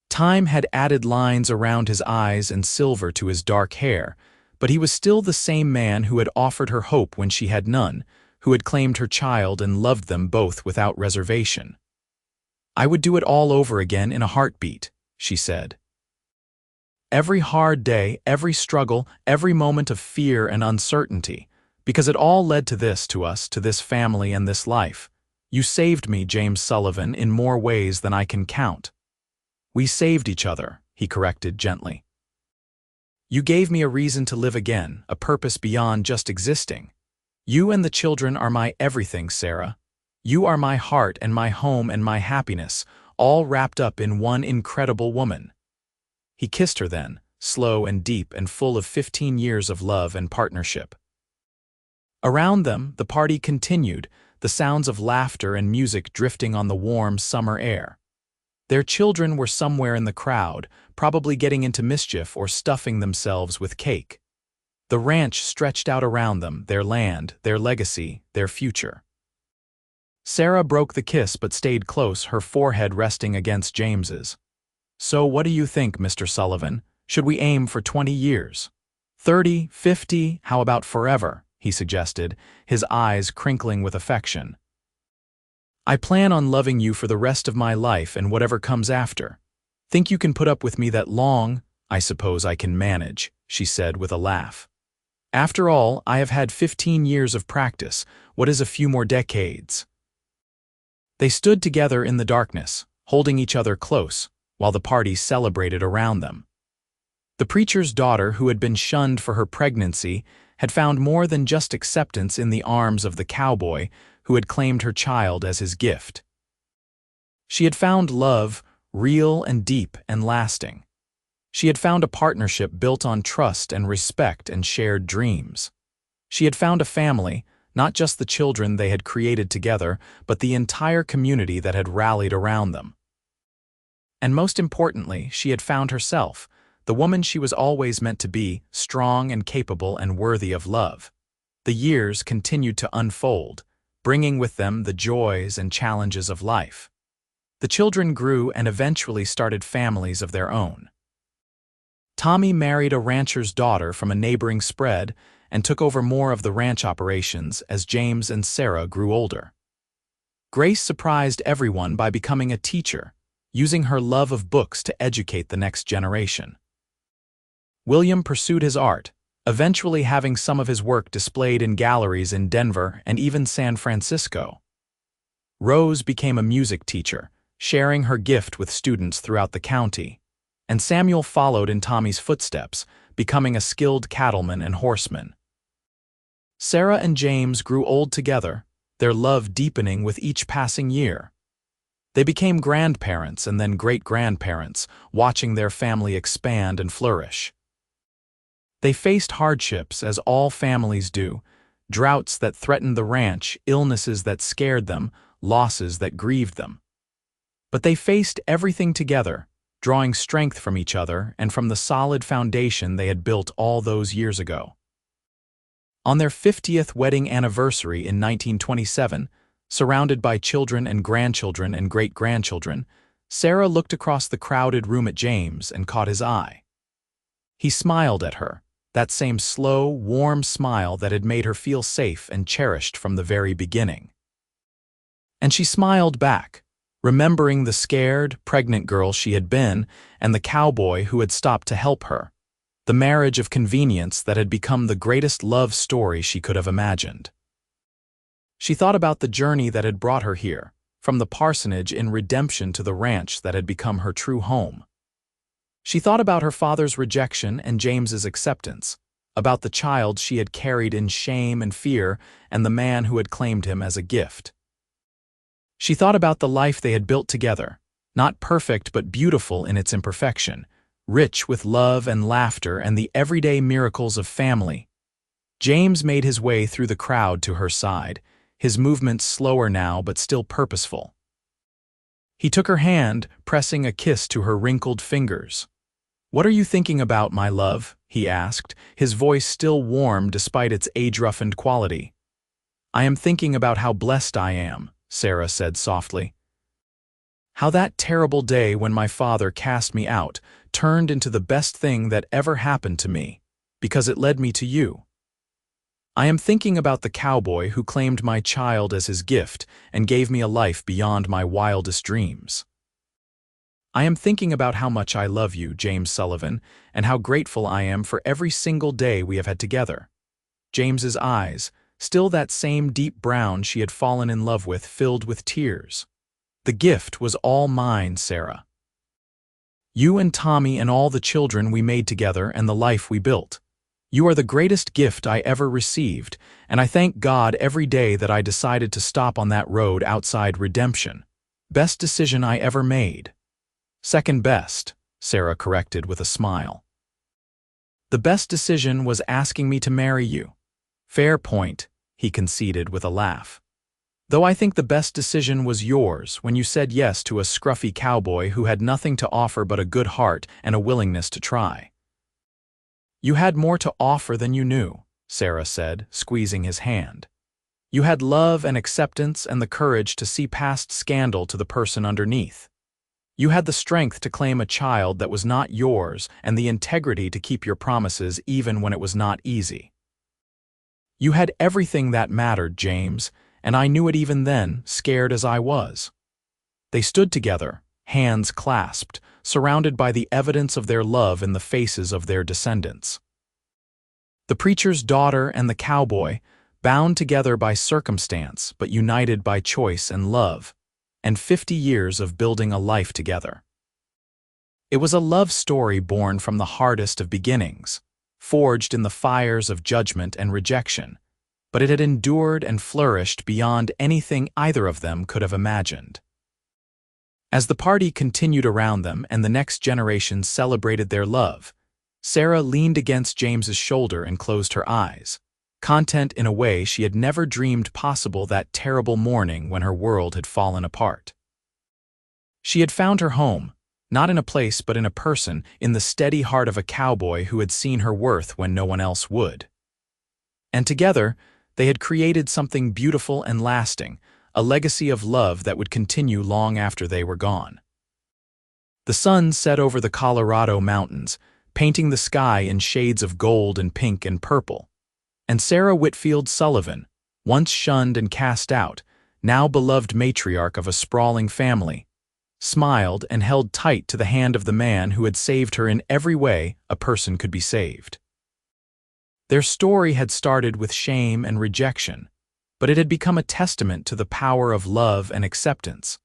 S1: Time had added lines around his eyes and silver to his dark hair, but he was still the same man who had offered her hope when she had none, who had claimed her child and loved them both without reservation. "I would do it all over again in a heartbeat," she said. "Every hard day, every struggle, every moment of fear and uncertainty, because it all led to us, to this family and this life. You saved me, James Sullivan, in more ways than I can count." "We saved each other," he corrected gently. "You gave me a reason to live again, a purpose beyond just existing. You and the children are my everything, Sarah. You are my heart and my home and my happiness, all wrapped up in one incredible woman." He kissed her then, slow and deep and full of 15 years of love and partnership. Around them, the party continued, the sounds of laughter and music drifting on the warm summer air. Their children were somewhere in the crowd, probably getting into mischief or stuffing themselves with cake. The ranch stretched out around them, their land, their legacy, their future. Sarah broke the kiss but stayed close, her forehead resting against James's. "So what do you think, Mr. Sullivan? Should we aim for 20 years? 30, 50, how about forever?" he suggested, his eyes crinkling with affection. "I plan on loving you for the rest of my life and whatever comes after. Think you can put up with me that long? I suppose I can manage," she said with a laugh. "After all, I have had 15 years of practice. What is a few more decades?" They stood together in the darkness, holding each other close, while the party celebrated around them. The preacher's daughter, who had been shunned for her pregnancy, had found more than just acceptance in the arms of the cowboy who had claimed her child as his gift. She had found love, real and deep and lasting. She had found a partnership built on trust and respect and shared dreams. She had found a family, not just the children they had created together, but the entire community that had rallied around them. And most importantly, she had found herself, the woman she was always meant to be, strong and capable and worthy of love. The years continued to unfold, bringing with them the joys and challenges of life. The children grew and eventually started families of their own. Tommy married a rancher's daughter from a neighboring spread and took over more of the ranch operations as James and Sarah grew older. Grace surprised everyone by becoming a teacher, using her love of books to educate the next generation. William pursued his art, eventually having some of his work displayed in galleries in Denver and even San Francisco. Rose became a music teacher, sharing her gift with students throughout the county, and Samuel followed in Tommy's footsteps, becoming a skilled cattleman and horseman. Sarah and James grew old together, their love deepening with each passing year. They became grandparents and then great-grandparents, watching their family expand and flourish. They faced hardships, as all families do, droughts that threatened the ranch, illnesses that scared them, losses that grieved them. But they faced everything together, drawing strength from each other and from the solid foundation they had built all those years ago. On their 50th wedding anniversary in 1927, surrounded by children and grandchildren and great-grandchildren, Sarah looked across the crowded room at James and caught his eye. He smiled at her, that same slow, warm smile that had made her feel safe and cherished from the very beginning. And she smiled back, remembering the scared, pregnant girl she had been and the cowboy who had stopped to help her, the marriage of convenience that had become the greatest love story she could have imagined. She thought about the journey that had brought her here, from the parsonage in Redemption to the ranch that had become her true home. She thought about her father's rejection and James's acceptance, about the child she had carried in shame and fear and the man who had claimed him as a gift. She thought about the life they had built together, not perfect but beautiful in its imperfection, rich with love and laughter and the everyday miracles of family. James made his way through the crowd to her side, his movements slower now but still purposeful. He took her hand, pressing a kiss to her wrinkled fingers. "What are you thinking about, my love?" he asked, his voice still warm despite its age-roughened quality. "I am thinking about how blessed I am," Sarah said softly. "How that terrible day when my father cast me out turned into the best thing that ever happened to me, because it led me to you. I am thinking about the cowboy who claimed my child as his gift and gave me a life beyond my wildest dreams. I am thinking about how much I love you, James Sullivan, and how grateful I am for every single day we have had together." James's eyes, still that same deep brown she had fallen in love with, filled with tears. "The gift was all mine, Sarah. You and Tommy and all the children we made together and the life we built. You are the greatest gift I ever received, and I thank God every day that I decided to stop on that road outside Redemption. Best decision I ever made." "Second best," Sarah corrected with a smile. "The best decision was asking me to marry you." "Fair point," he conceded with a laugh. "Though I think the best decision was yours when you said yes to a scruffy cowboy who had nothing to offer but a good heart and a willingness to try." "You had more to offer than you knew," Sarah said, squeezing his hand. "You had love and acceptance and the courage to see past scandal to the person underneath. You had the strength to claim a child that was not yours and the integrity to keep your promises even when it was not easy. You had everything that mattered, James, and I knew it even then, scared as I was." They stood together, hands clasped, surrounded by the evidence of their love in the faces of their descendants. The preacher's daughter and the cowboy, bound together by circumstance but united by choice and love, and 50 years of building a life together. It was a love story born from the hardest of beginnings, forged in the fires of judgment and rejection, but it had endured and flourished beyond anything either of them could have imagined. As the party continued around them and the next generation celebrated their love, Sarah leaned against James's shoulder and closed her eyes, content in a way she had never dreamed possible that terrible morning when her world had fallen apart. She had found her home, not in a place but in a person, in the steady heart of a cowboy who had seen her worth when no one else would. And together, they had created something beautiful and lasting, a legacy of love that would continue long after they were gone. The sun set over the Colorado mountains, painting the sky in shades of gold and pink and purple, and Sarah Whitfield Sullivan, once shunned and cast out, now beloved matriarch of a sprawling family, smiled and held tight to the hand of the man who had saved her in every way a person could be saved. Their story had started with shame and rejection, but it had become a testament to the power of love and acceptance,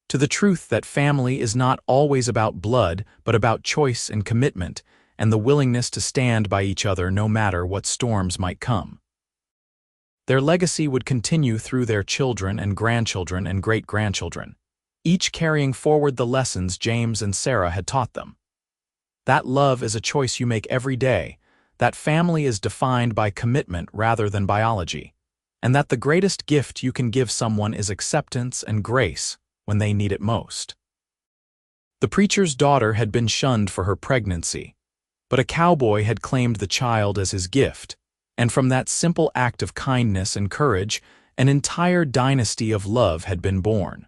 S1: to the truth that family is not always about blood but about choice and commitment, and the willingness to stand by each other no matter what storms might come. Their legacy would continue through their children and grandchildren and great-grandchildren, each carrying forward the lessons James and Sarah had taught them. That love is a choice you make every day, that family is defined by commitment rather than biology, and that the greatest gift you can give someone is acceptance and grace when they need it most. The preacher's daughter had been shunned for her pregnancy, but a cowboy had claimed the child as his gift, and from that simple act of kindness and courage, an entire dynasty of love had been born.